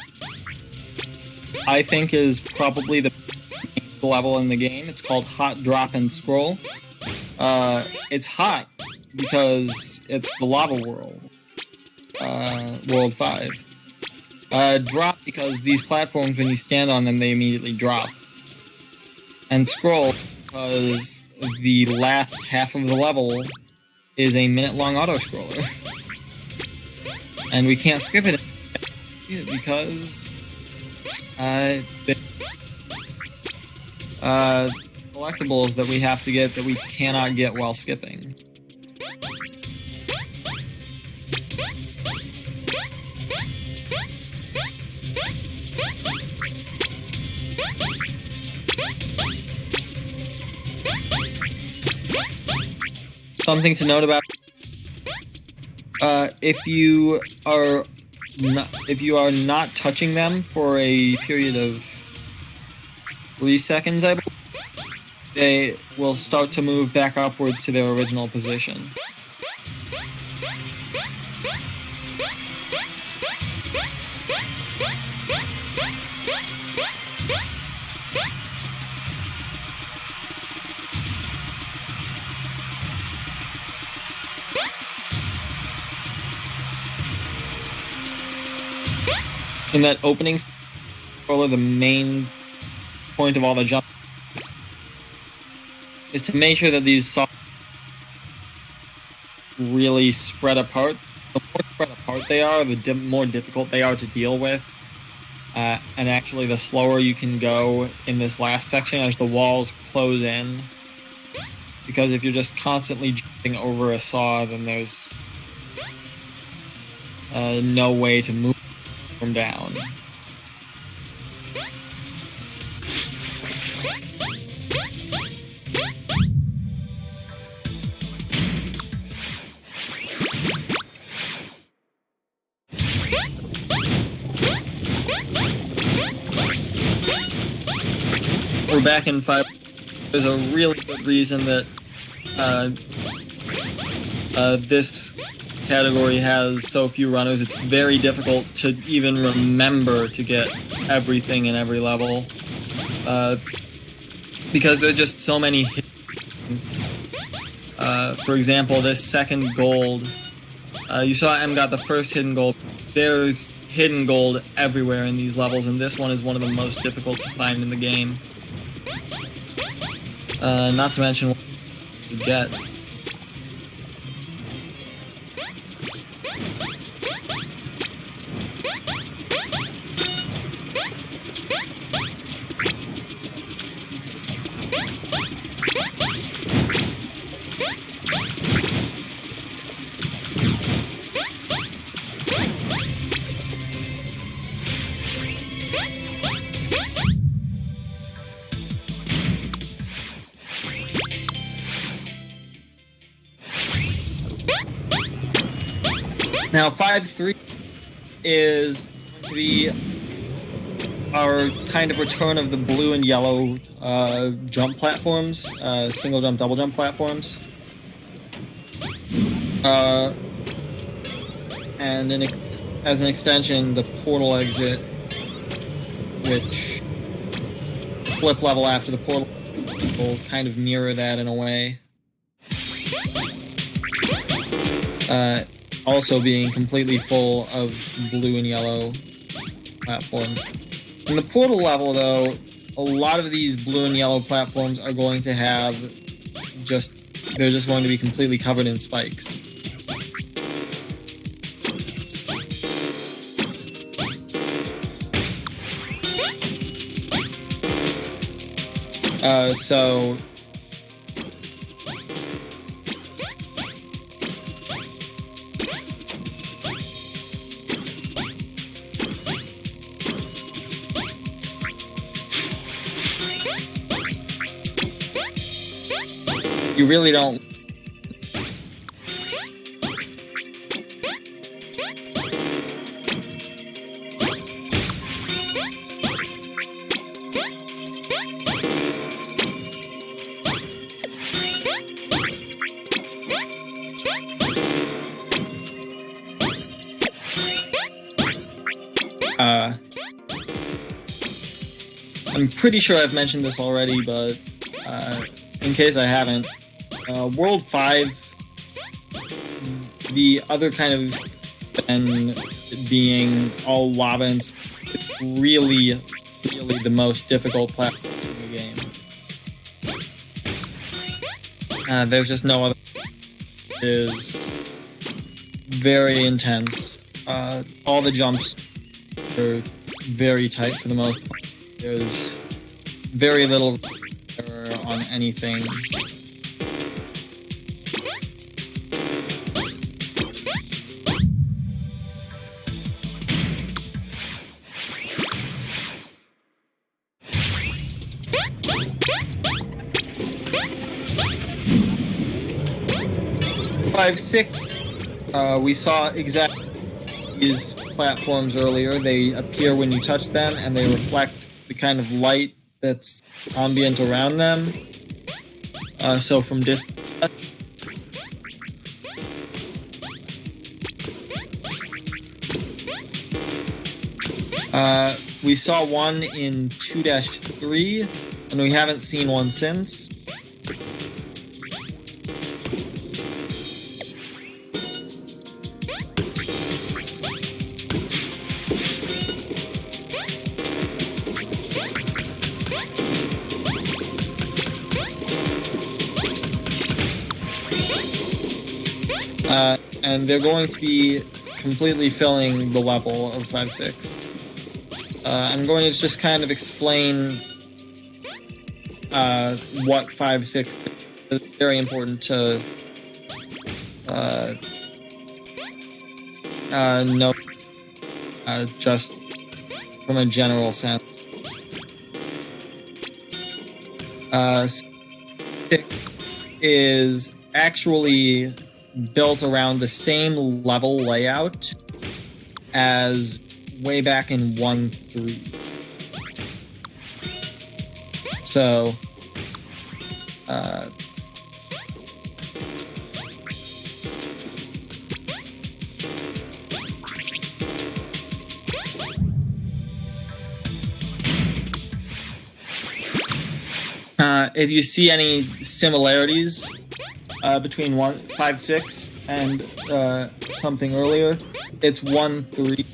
I think, is probably the level in the game. It's called Hot Drop and Scroll. It's hot because it's the lava world. World 5. Drop because these platforms, when you stand on them, they immediately drop. And Scroll because the last half of the level is a minute-long auto-scroller. And we can't skip it because collectibles that we have to get that we cannot get while skipping. Something to note about: if you are not touching them for a period of 3 seconds, I believe, they will start to move back upwards to their original position. In that opening scroller, the main point of all the jump is to make sure that these songs really spread apart. The more spread apart they are, the more difficult they are to deal with. And actually, the slower you can go in this last section as the walls close in. Because if you're just constantly jumping over a saw, then there's no way to move from down. We're back in 5. There's a really good reason that this category has so few runners. It's very difficult to even remember to get everything in every level, because there's just so many hits. For example, this second gold, you saw Em got the first hidden gold. There's hidden gold everywhere in these levels, and this one is one of the most difficult to find in the game. Not to mention what you get. Now, 5-3 is going to be our kind of return of the blue and yellow jump platforms, single jump, double jump platforms. And as an extension, the portal exit, which the flip level after the portal will kind of mirror that in a way. Also being completely full of blue and yellow platforms. In the portal level, though, a lot of these blue and yellow platforms are going to have they're just going to be completely covered in spikes. So you really don't. I'm pretty sure I've mentioned this already, but in case I haven't, World 5, the other kind of than being all lava and it's really the most difficult platform in the game. There's just no other. It is very intense. All the jumps are very tight for the most part. There's very little error on anything. Five, 6, we saw exactly these platforms earlier. They appear when you touch them, and they reflect the kind of light that's ambient around them. So from distance, we saw one in 2-3, and we haven't seen one since. And they're going to be completely filling the level of 5-6. I'm going to just kind of explain what 5-6 is. Very important to know just from a general sense. 6 is actually built around the same level layout as way back in 1-3. So, if you see any similarities between 5-6 and something earlier, it's 1-3.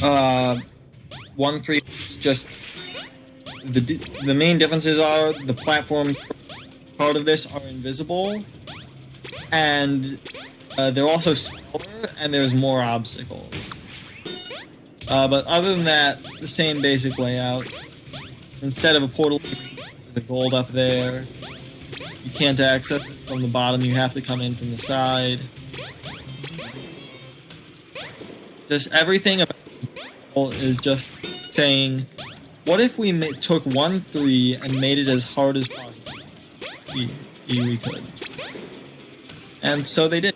1-3 is just the main differences are the platforms part of this are invisible, and they're also smaller and there's more obstacles. But other than that, the same basic layout. Instead of a portal, there's a gold up there. You can't access it from the bottom, you have to come in from the side. Just everything about it is just saying, what if we took 1-3 and made it as hard as possible? We could. And so they did.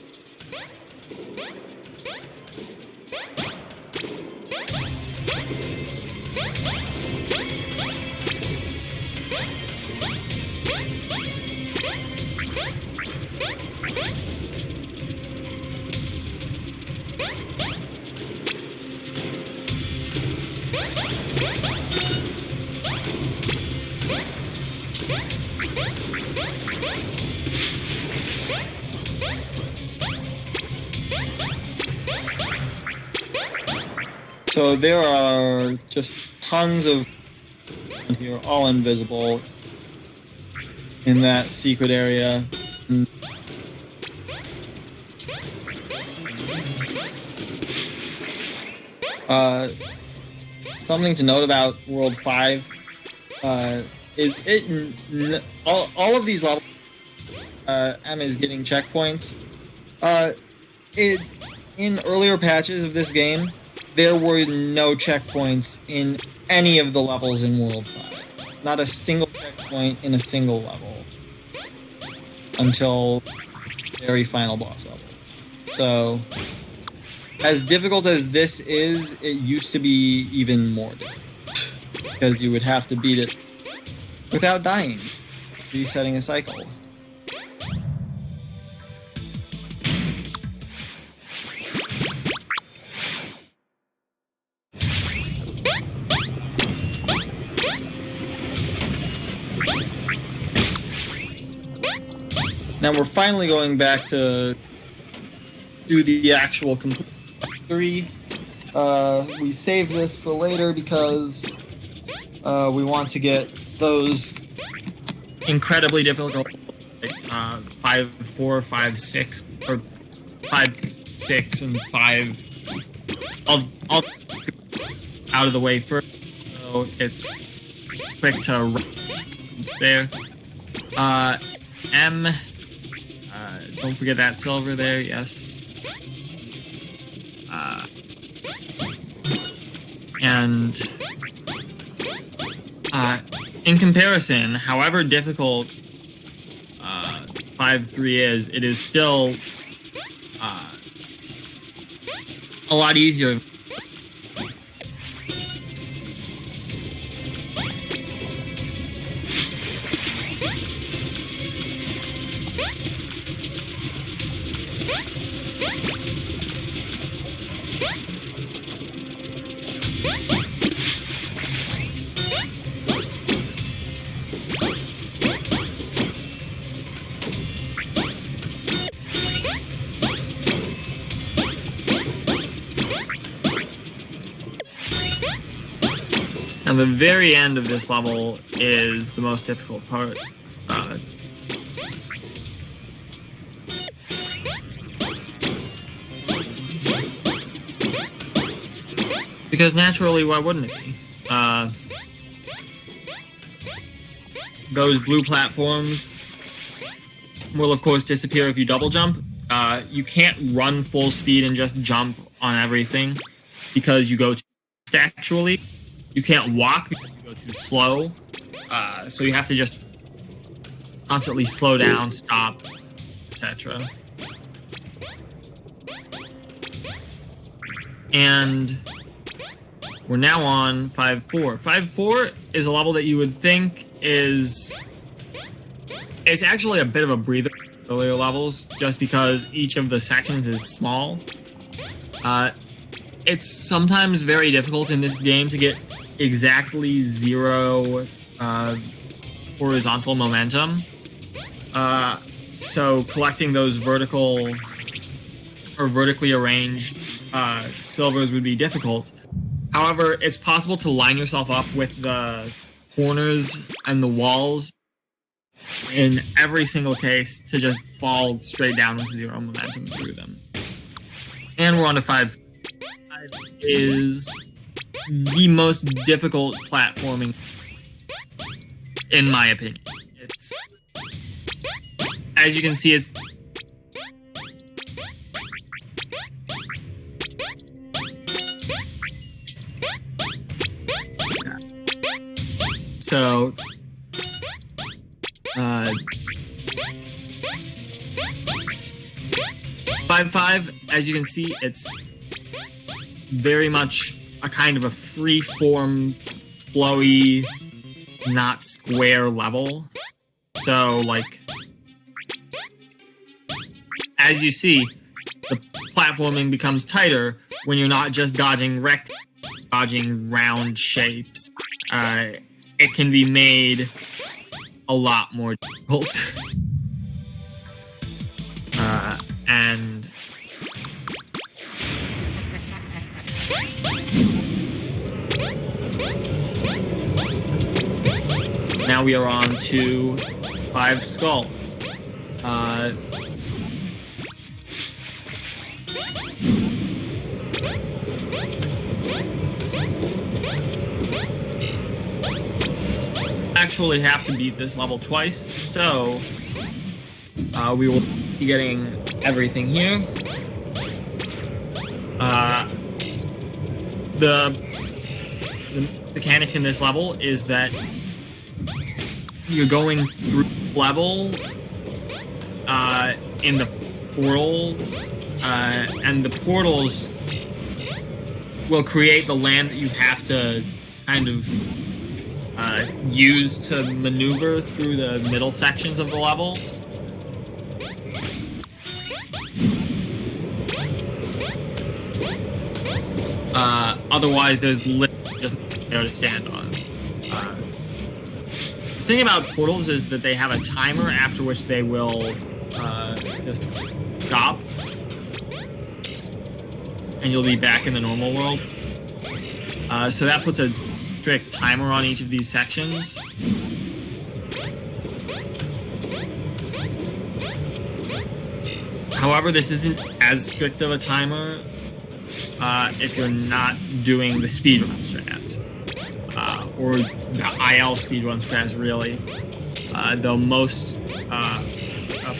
So there are just tons of here, all invisible in that secret area. Something to note about World 5 is all of these levels. Em is getting checkpoints. In earlier patches of this game, there were no checkpoints in any of the levels in World 5. Not a single checkpoint in a single level. Until the very final boss level. So, as difficult as this is, it used to be even more difficult. Because you would have to beat it without dying. Resetting a cycle. Now we're finally going back to do the actual complete victory. We saved this for later because we want to get those Incredibly difficult. 5, 4, 5, 6, or 5, 6, and 5. I'll out of the way first, so it's quick to there. M. Don't forget that silver there, yes. And in comparison, however difficult 5-3 is, it is still a lot easier. And the very end of this level is the most difficult part. Because naturally, why wouldn't it be? Those blue platforms will, of course, disappear if you double jump. You can't run full speed and just jump on everything because you go too fast, actually. You can't walk because you go too slow. So you have to just constantly slow down, stop, etc. And we're now on 5-4. 5-4 is a level that you would think is... It's actually a bit of a breather in earlier levels, just because each of the sections is small. It's sometimes very difficult in this game to get exactly 0 horizontal momentum. So collecting those vertical or vertically arranged silvers would be difficult. However, it's possible to line yourself up with the corners and the walls in every single case to just fall straight down with 0 momentum through them. And we're on to 5. 5 is the most difficult platforming, in my opinion. It's, as you can see, it's so 5-5, as you can see, it's very much a kind of a free-form, flowy, not square level. So, like, as you see, the platforming becomes tighter when you're not just dodging dodging round shapes. It can be made a lot more difficult. And now we are on to 5 Skull. Actually have to beat this level twice, so we will be getting everything here. The mechanic in this level is that you're going through level in the portals, and the portals will create the land that you have to kind of use to maneuver through the middle sections of the level. Otherwise, there's literally just nothing there to stand on. The thing about portals is that they have a timer after which they will just stop, and you'll be back in the normal world. So that puts a strict timer on each of these sections. However, this isn't as strict of a timer if you're not doing the speedrun strats, or the IL speedrun strats, really. Though most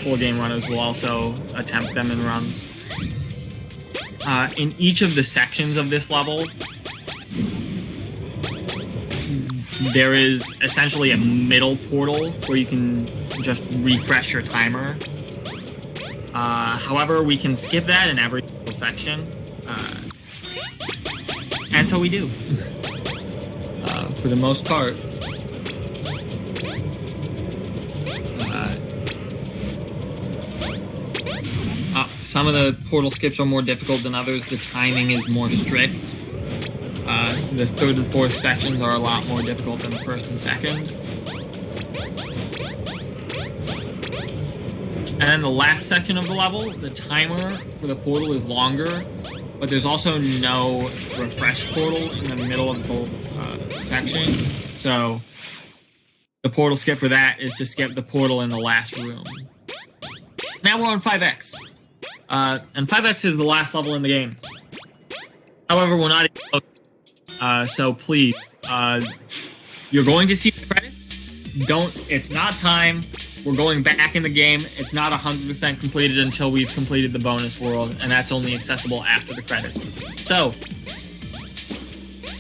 full game runners will also attempt them in runs. In each of the sections of this level, there is essentially a middle portal where you can just refresh your timer. However, we can skip that in every section. And so we do. For the most part. Some of the portal skips are more difficult than others. The timing is more strict. The 3rd and 4th sections are a lot more difficult than the 1st and 2nd. And then the last section of the level, the timer for the portal is longer, but there's also no refresh portal in the middle of the section. So the portal skip for that is to skip the portal in the last room. Now we're on 5X. And 5X is the last level in the game. However, we're not even close. So please, you're going to see the credits. It's not time. We're going back in the game. It's not 100% completed until we've completed the bonus world, and that's only accessible after the credits. So,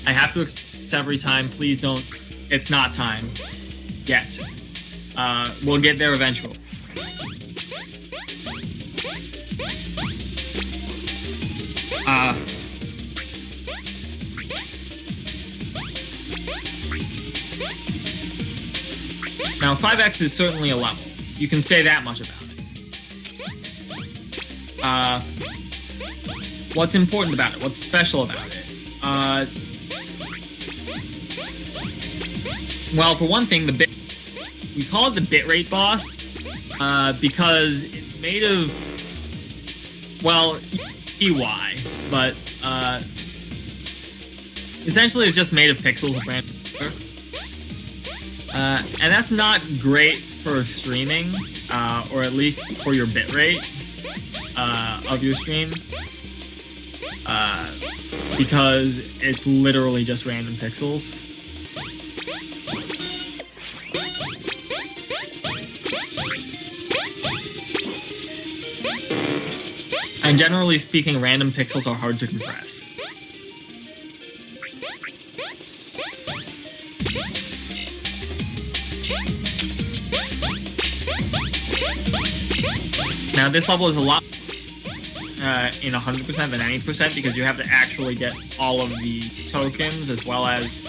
I have to explain every time. Please don't. It's not time yet. We'll get there eventually. Now, 5X is certainly a level. You can say that much about it. What's important about it? What's special about it? Well, for one thing, we call it the bitrate boss because it's made of, well, EY, but essentially it's just made of pixels of random color. And that's not great for streaming, or at least for your bitrate of your stream, because it's literally just random pixels. And generally speaking, random pixels are hard to compress. Now this level is a lot in 100% than 90% because you have to actually get all of the tokens as well as,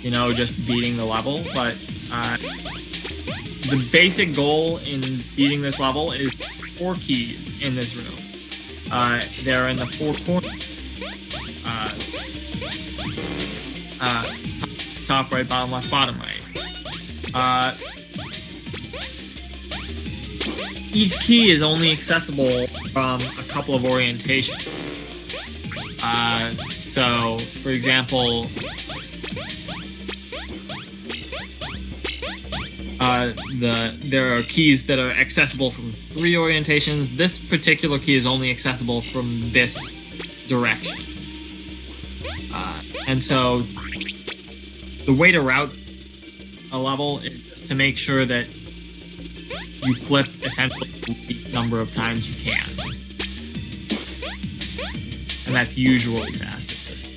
you know, just beating the level. But the basic goal in beating this level is 4 keys in this room. They're in the 4 corners. Top right, bottom left, bottom right. Each key is only accessible from a couple of orientations. So, for example, there are keys that are accessible from 3 orientations. This particular key is only accessible from this direction. And so, the way to route a level is just to make sure that you flip essentially the least number of times you can. And that's usually fastest.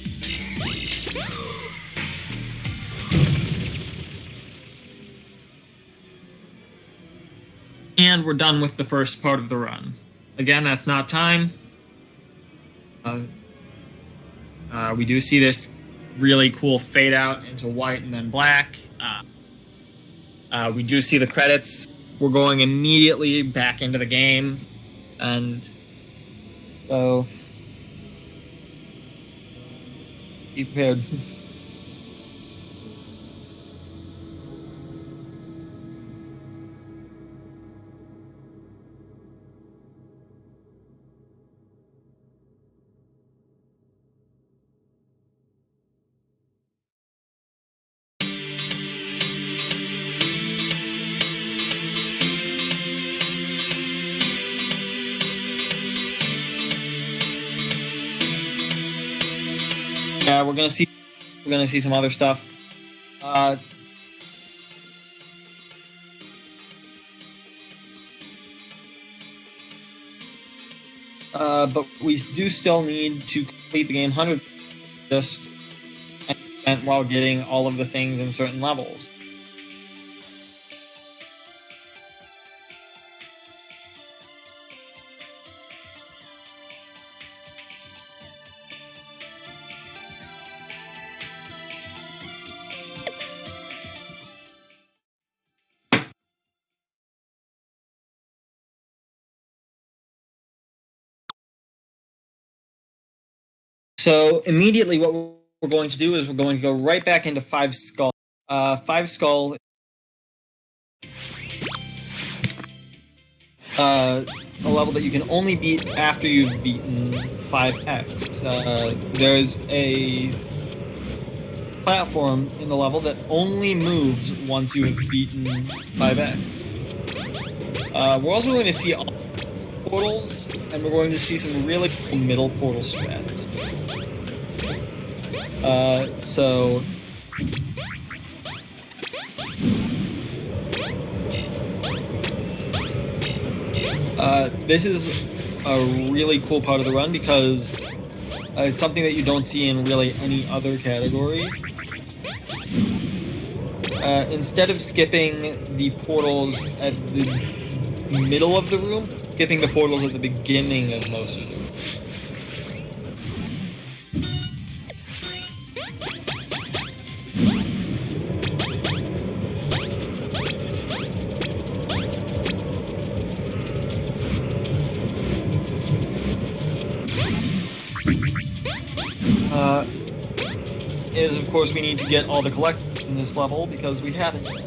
And we're done with the first part of the run. Again, that's not time. We do see this really cool fade out into white and then black. We do see the credits. We're going immediately back into the game, and so be prepared. Yeah, we're gonna see some other stuff. But we do still need to complete the game 100 just while getting all of the things in certain levels. So immediately what we're going to do is we're going to go right back into 5 Skull. 5 Skull, a level that you can only beat after you've beaten 5X. There's a platform in the level that only moves once you have beaten 5X. We're also going to see all portals, and we're going to see some really cool middle portal strats. This is a really cool part of the run because it's something that you don't see in really any other category. Instead of skipping the portals at the middle of the room, skipping the portals at the beginning of most of the rooms. Is of course we need to get all the collectibles in this level because we haven't yet.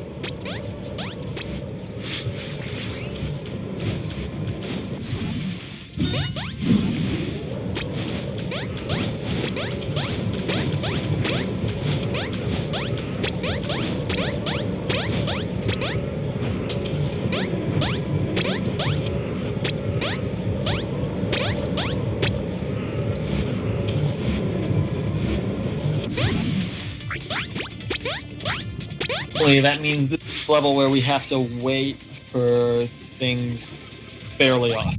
That means this is a level where we have to wait for things fairly off.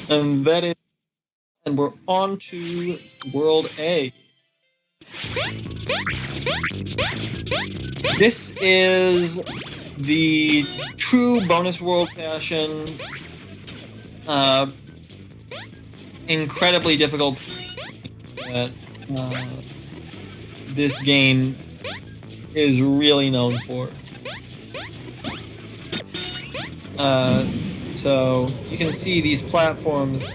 And we're on to World A. This is the true bonus world fashion. Incredibly difficult that this game is really known for. So you can see these platforms,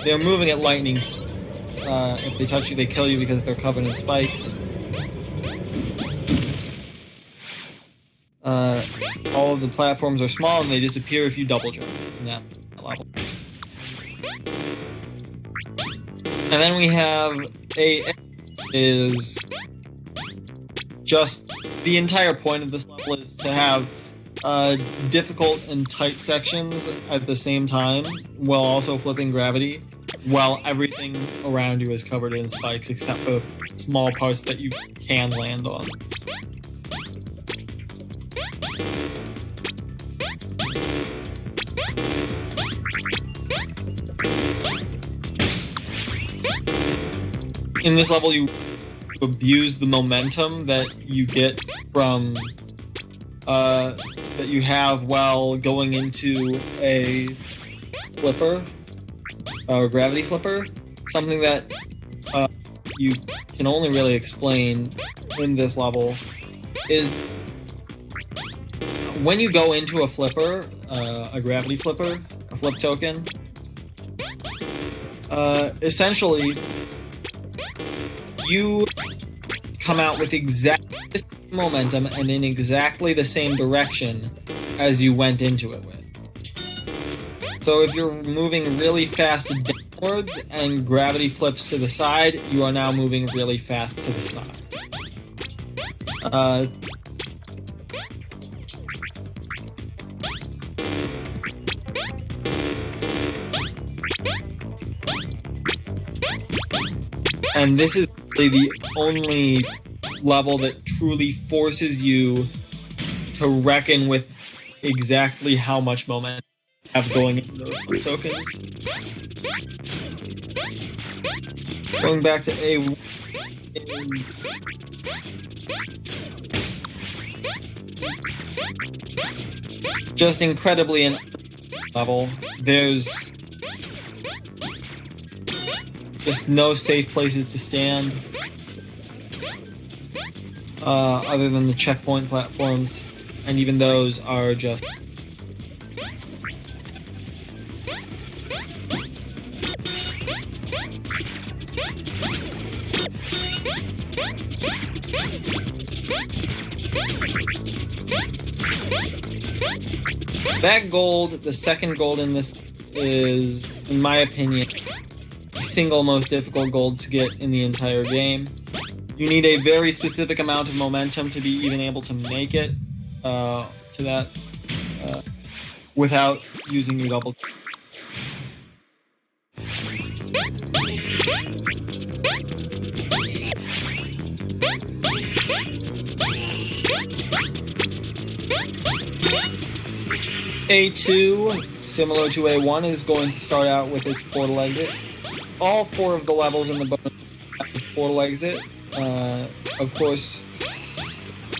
they're moving at lightning speed. If they touch you, they kill you because they're covered in spikes. All of the platforms are small and they disappear if you double jump in that level. And then we have is just the entire point of this level is to have difficult and tight sections at the same time while also flipping gravity, while everything around you is covered in spikes except for small parts that you can land on. In this level, you abuse the momentum that you get from that you have while going into a flipper or gravity flipper. Something that you can only really explain in this level is when you go into a flipper, a gravity flipper, a flip token. Essentially, you come out with exactly the same momentum and in exactly the same direction as you went into it with. So if you're moving really fast downwards and gravity flips to the side, you are now moving really fast to the side. And this is really the only level that truly forces you to reckon with exactly how much momentum you have going into those tokens. Going back to A1, just incredibly an level. There's just no safe places to stand other than the checkpoint platforms, and even those are just that gold. The second gold in this is, in my opinion, the single most difficult gold to get in the entire game. You need a very specific amount of momentum to be even able to make it to that without using your double. A2, similar to A1, is going to start out with its portal exit. All four of the levels in the bonus have a portal exit. Of course,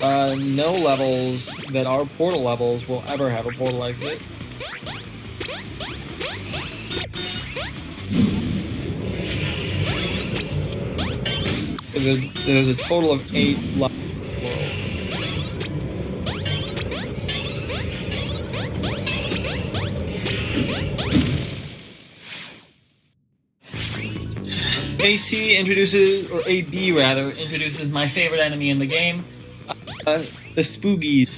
no levels that are portal levels will ever have a portal exit. There's a total of 8 levels. AC introduces, or AB rather, introduces my favorite enemy in the game, the Spoogies.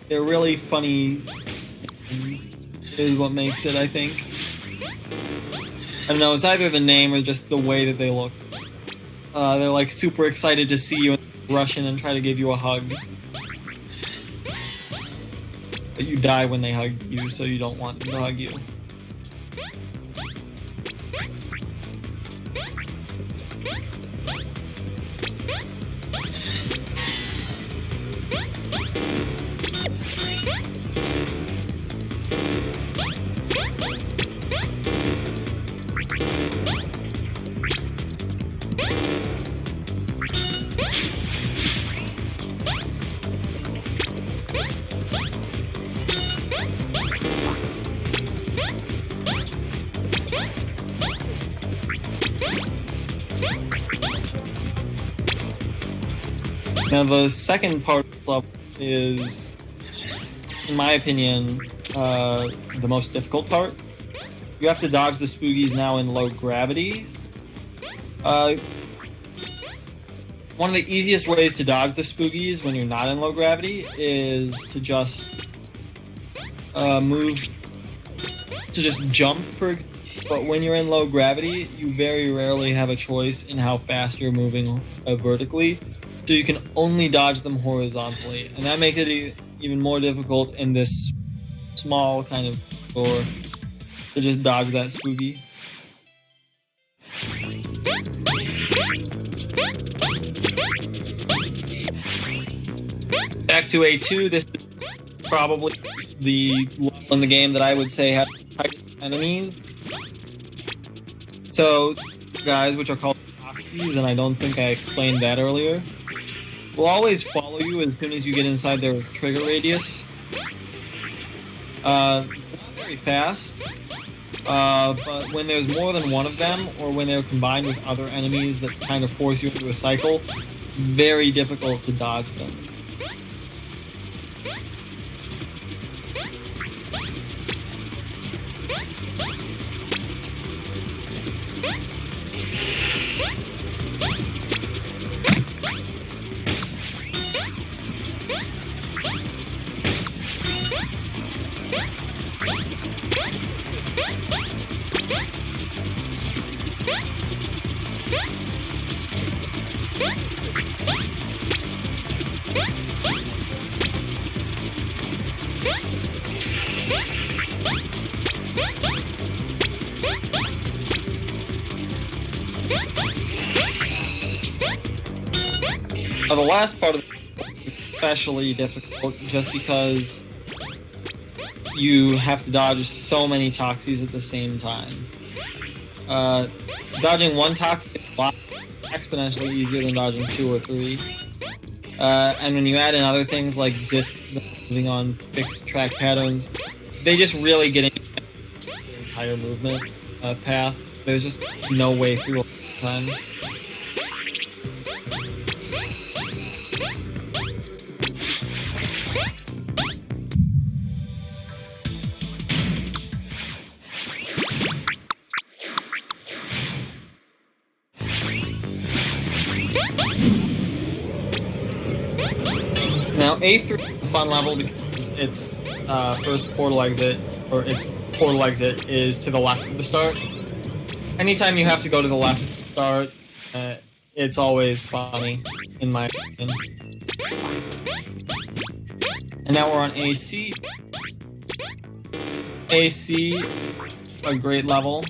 They're really funny, is what makes it, I think. I don't know, it's either the name or just the way that they look. They're like super excited to see you and rush in and try to give you a hug. But you die when they hug you, so you don't want them to hug you. Now, the second part of the level is, in my opinion, the most difficult part. You have to dodge the spoogies now in low gravity. One of the easiest ways to dodge the spoogies when you're not in low gravity is to just jump, for example. But when you're in low gravity, you very rarely have a choice in how fast you're moving vertically. So you can only dodge them horizontally, and that makes it even more difficult in this small kind of door to just dodge that spooky. Back to A2, this is probably the level in the game that I would say has the highest enemies. So, guys, which are called proxies, and I don't think I explained that earlier, will always follow you as soon as you get inside their trigger radius. Not very fast, but when there's more than one of them, or when they're combined with other enemies that kind of force you into a cycle, very difficult to dodge them. The last part of it is especially difficult just because you have to dodge so many toxies at the same time. Dodging one toxic is a lot exponentially easier than dodging two or three. And when you add in other things like discs moving on fixed track patterns, they just really get into the entire movement path. There's just no way through all the time. Now, A3 is a fun level because its first portal exit, or its portal exit, is to the left of the start. Anytime you have to go to the left of the start, it's always funny, in my opinion. And now we're on AC. AC, a great level.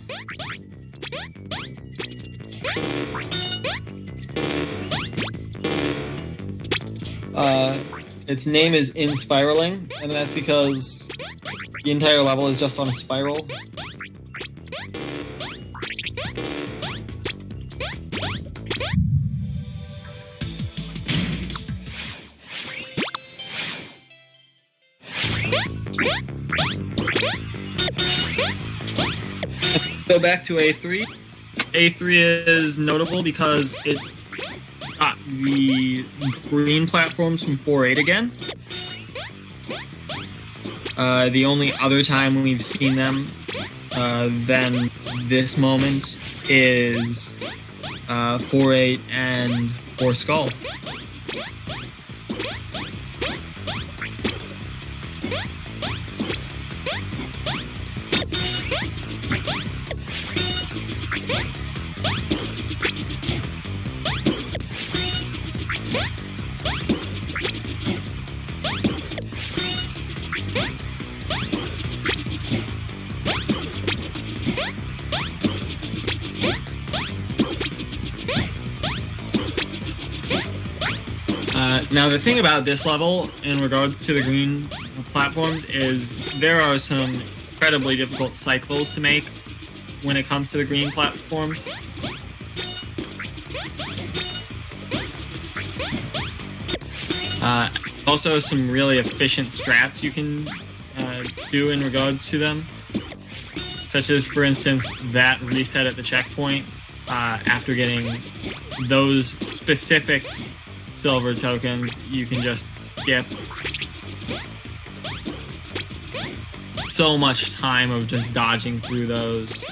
Its name is In Spiraling, and that's because the entire level is just on a spiral. Go back to A3. A3 is notable because it got the green platforms from 4.8 again. The only other time we've seen them than this moment is 4.8 and 4 Skull. Now, the thing about this level in regards to the green platforms is there are some incredibly difficult cycles to make when it comes to the green platforms. Also, some really efficient strats you can do in regards to them. Such as, for instance, that reset at the checkpoint after getting those specific silver tokens, you can just skip so much time of just dodging through those.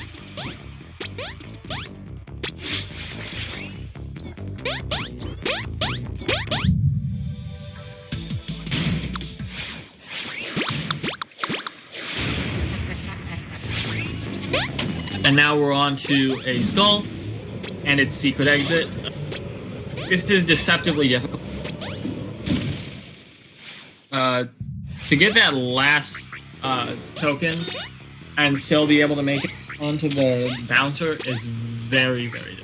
And now we're on to a skull and its secret exit. This is deceptively difficult. To get that last token and still be able to make it onto the bouncer is very, very difficult.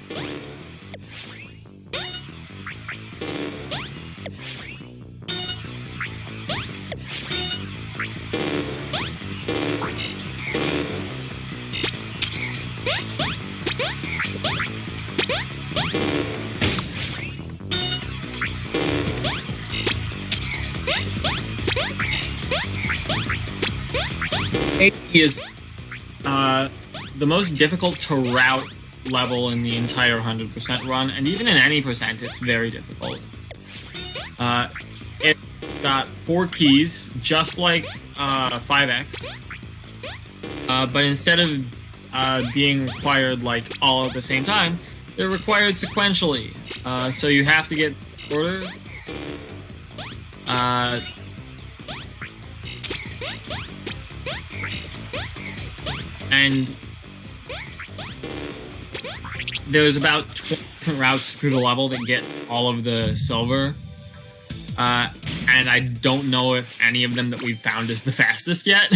Is the most difficult to route level in the entire 100% run, and even in any percent, it's very difficult. It's got 4 keys, just like 5X, but instead of being required like all at the same time, they're required sequentially. So you have to get order. And there's about 20 different routes through the level that get all of the silver. And I don't know if any of them that we've found is the fastest yet.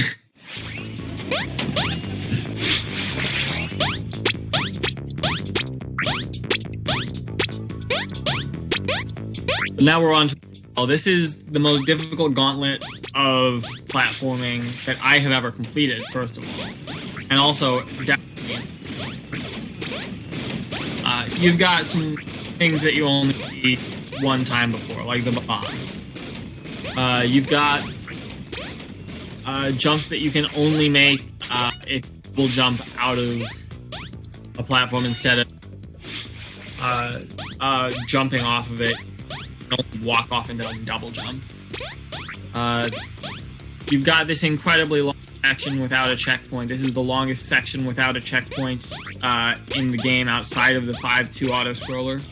But now we're on to... Oh, this is the most difficult gauntlet of platforming that I have ever completed, first of all. And also, definitely, you've got some things that you only see one time before, like the bombs. You've got jumps that you can only make if you will jump out of a platform instead of jumping off of it. You don't walk off into a double jump. You've got this incredibly long section without a checkpoint. This is the longest section without a checkpoint in the game outside of the 5-2 auto-scroller.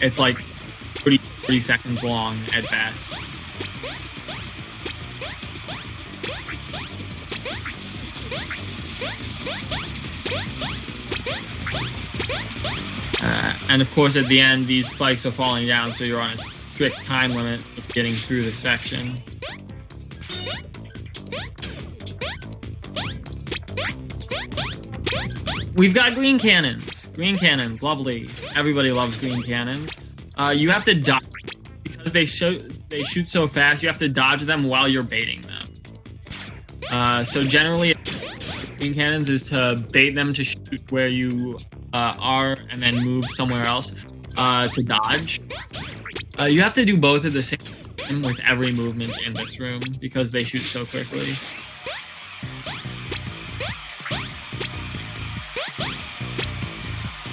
It's like 30 seconds long at best. And of course at the end these spikes are falling down, so you're on a strict time limit of getting through the section. We've got green cannons. Green cannons, lovely. Everybody loves green cannons. You have to dodge because they shoot so fast. You have to dodge them while you're baiting them. So generally, green cannons is to bait them to shoot where you are and then move somewhere else to dodge. You have to do both at the same time with every movement in this room because they shoot so quickly.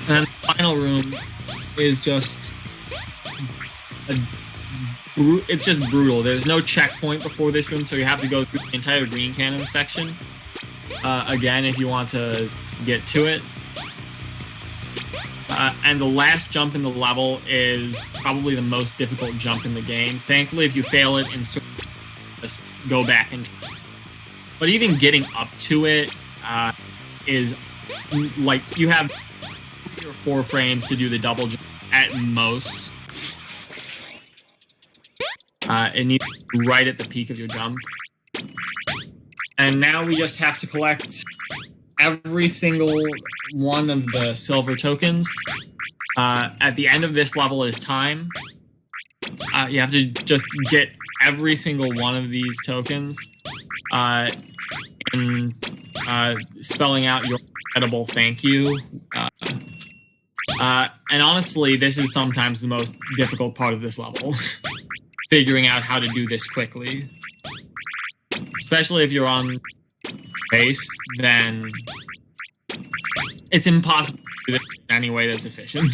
And the final room is just it's just brutal. There's no checkpoint before this room, so you have to go through the entire green cannon section again if you want to get to it. And the last jump in the level is probably the most difficult jump in the game. Thankfully, if you fail it, just go back and try. But even getting up to it is like you have 3 or 4 frames to do the double jump at most. It needs to be right at the peak of your jump. And now we just have to collect every single one of the silver tokens At the end of this level is time. You have to just get every single one of these tokens and spelling out your incredible thank you. And honestly, this is sometimes the most difficult part of this level. Figuring out how to do this quickly. Especially if you're on base, then it's impossible to do this in any way that's efficient.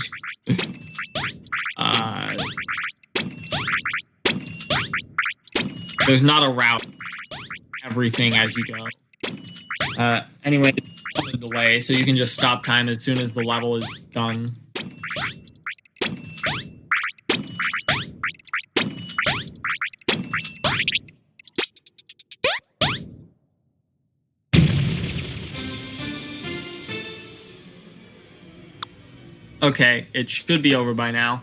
There's not a route. Everything as you go. Anyway, there's a delay, so you can just stop time as soon as the level is done. Okay, it should be over by now.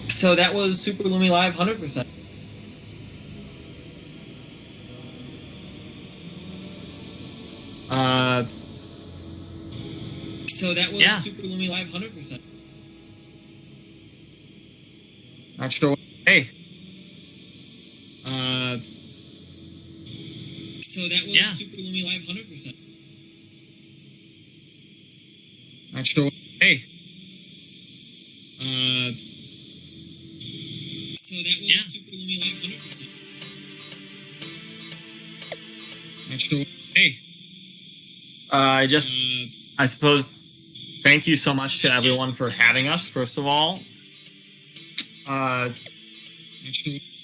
So that was Super Lumi Live 100%. So that was Super Lumi Live 100%. Not sure what to say. So that was Super Lumi Live 100%. Not sure what to say. So that was Super Lumi Live 100%. Not sure what to say. I suppose, thank you so much to everyone for having us, first of all.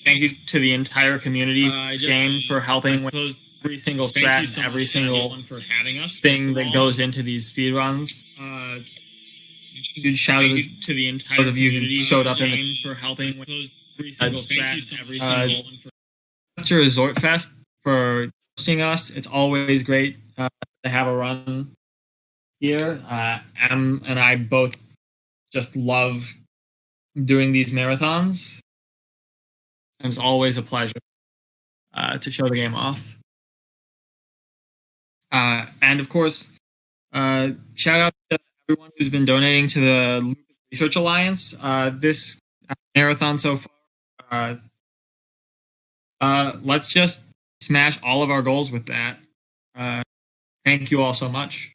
Thank you to the entire community of this game for helping with every single strat and every single thing that goes into these speedruns. Huge shout out to the entire community who showed up in the game for helping with every single strat and every single to ResortFest for hosting us. It's always great to have a run here. Em and I both just love doing these marathons. And it's always a pleasure to show the game off. And of course, shout out to everyone who's been donating to the Lumi Research Alliance. This marathon so far, let's just smash all of our goals with that. Thank you all so much.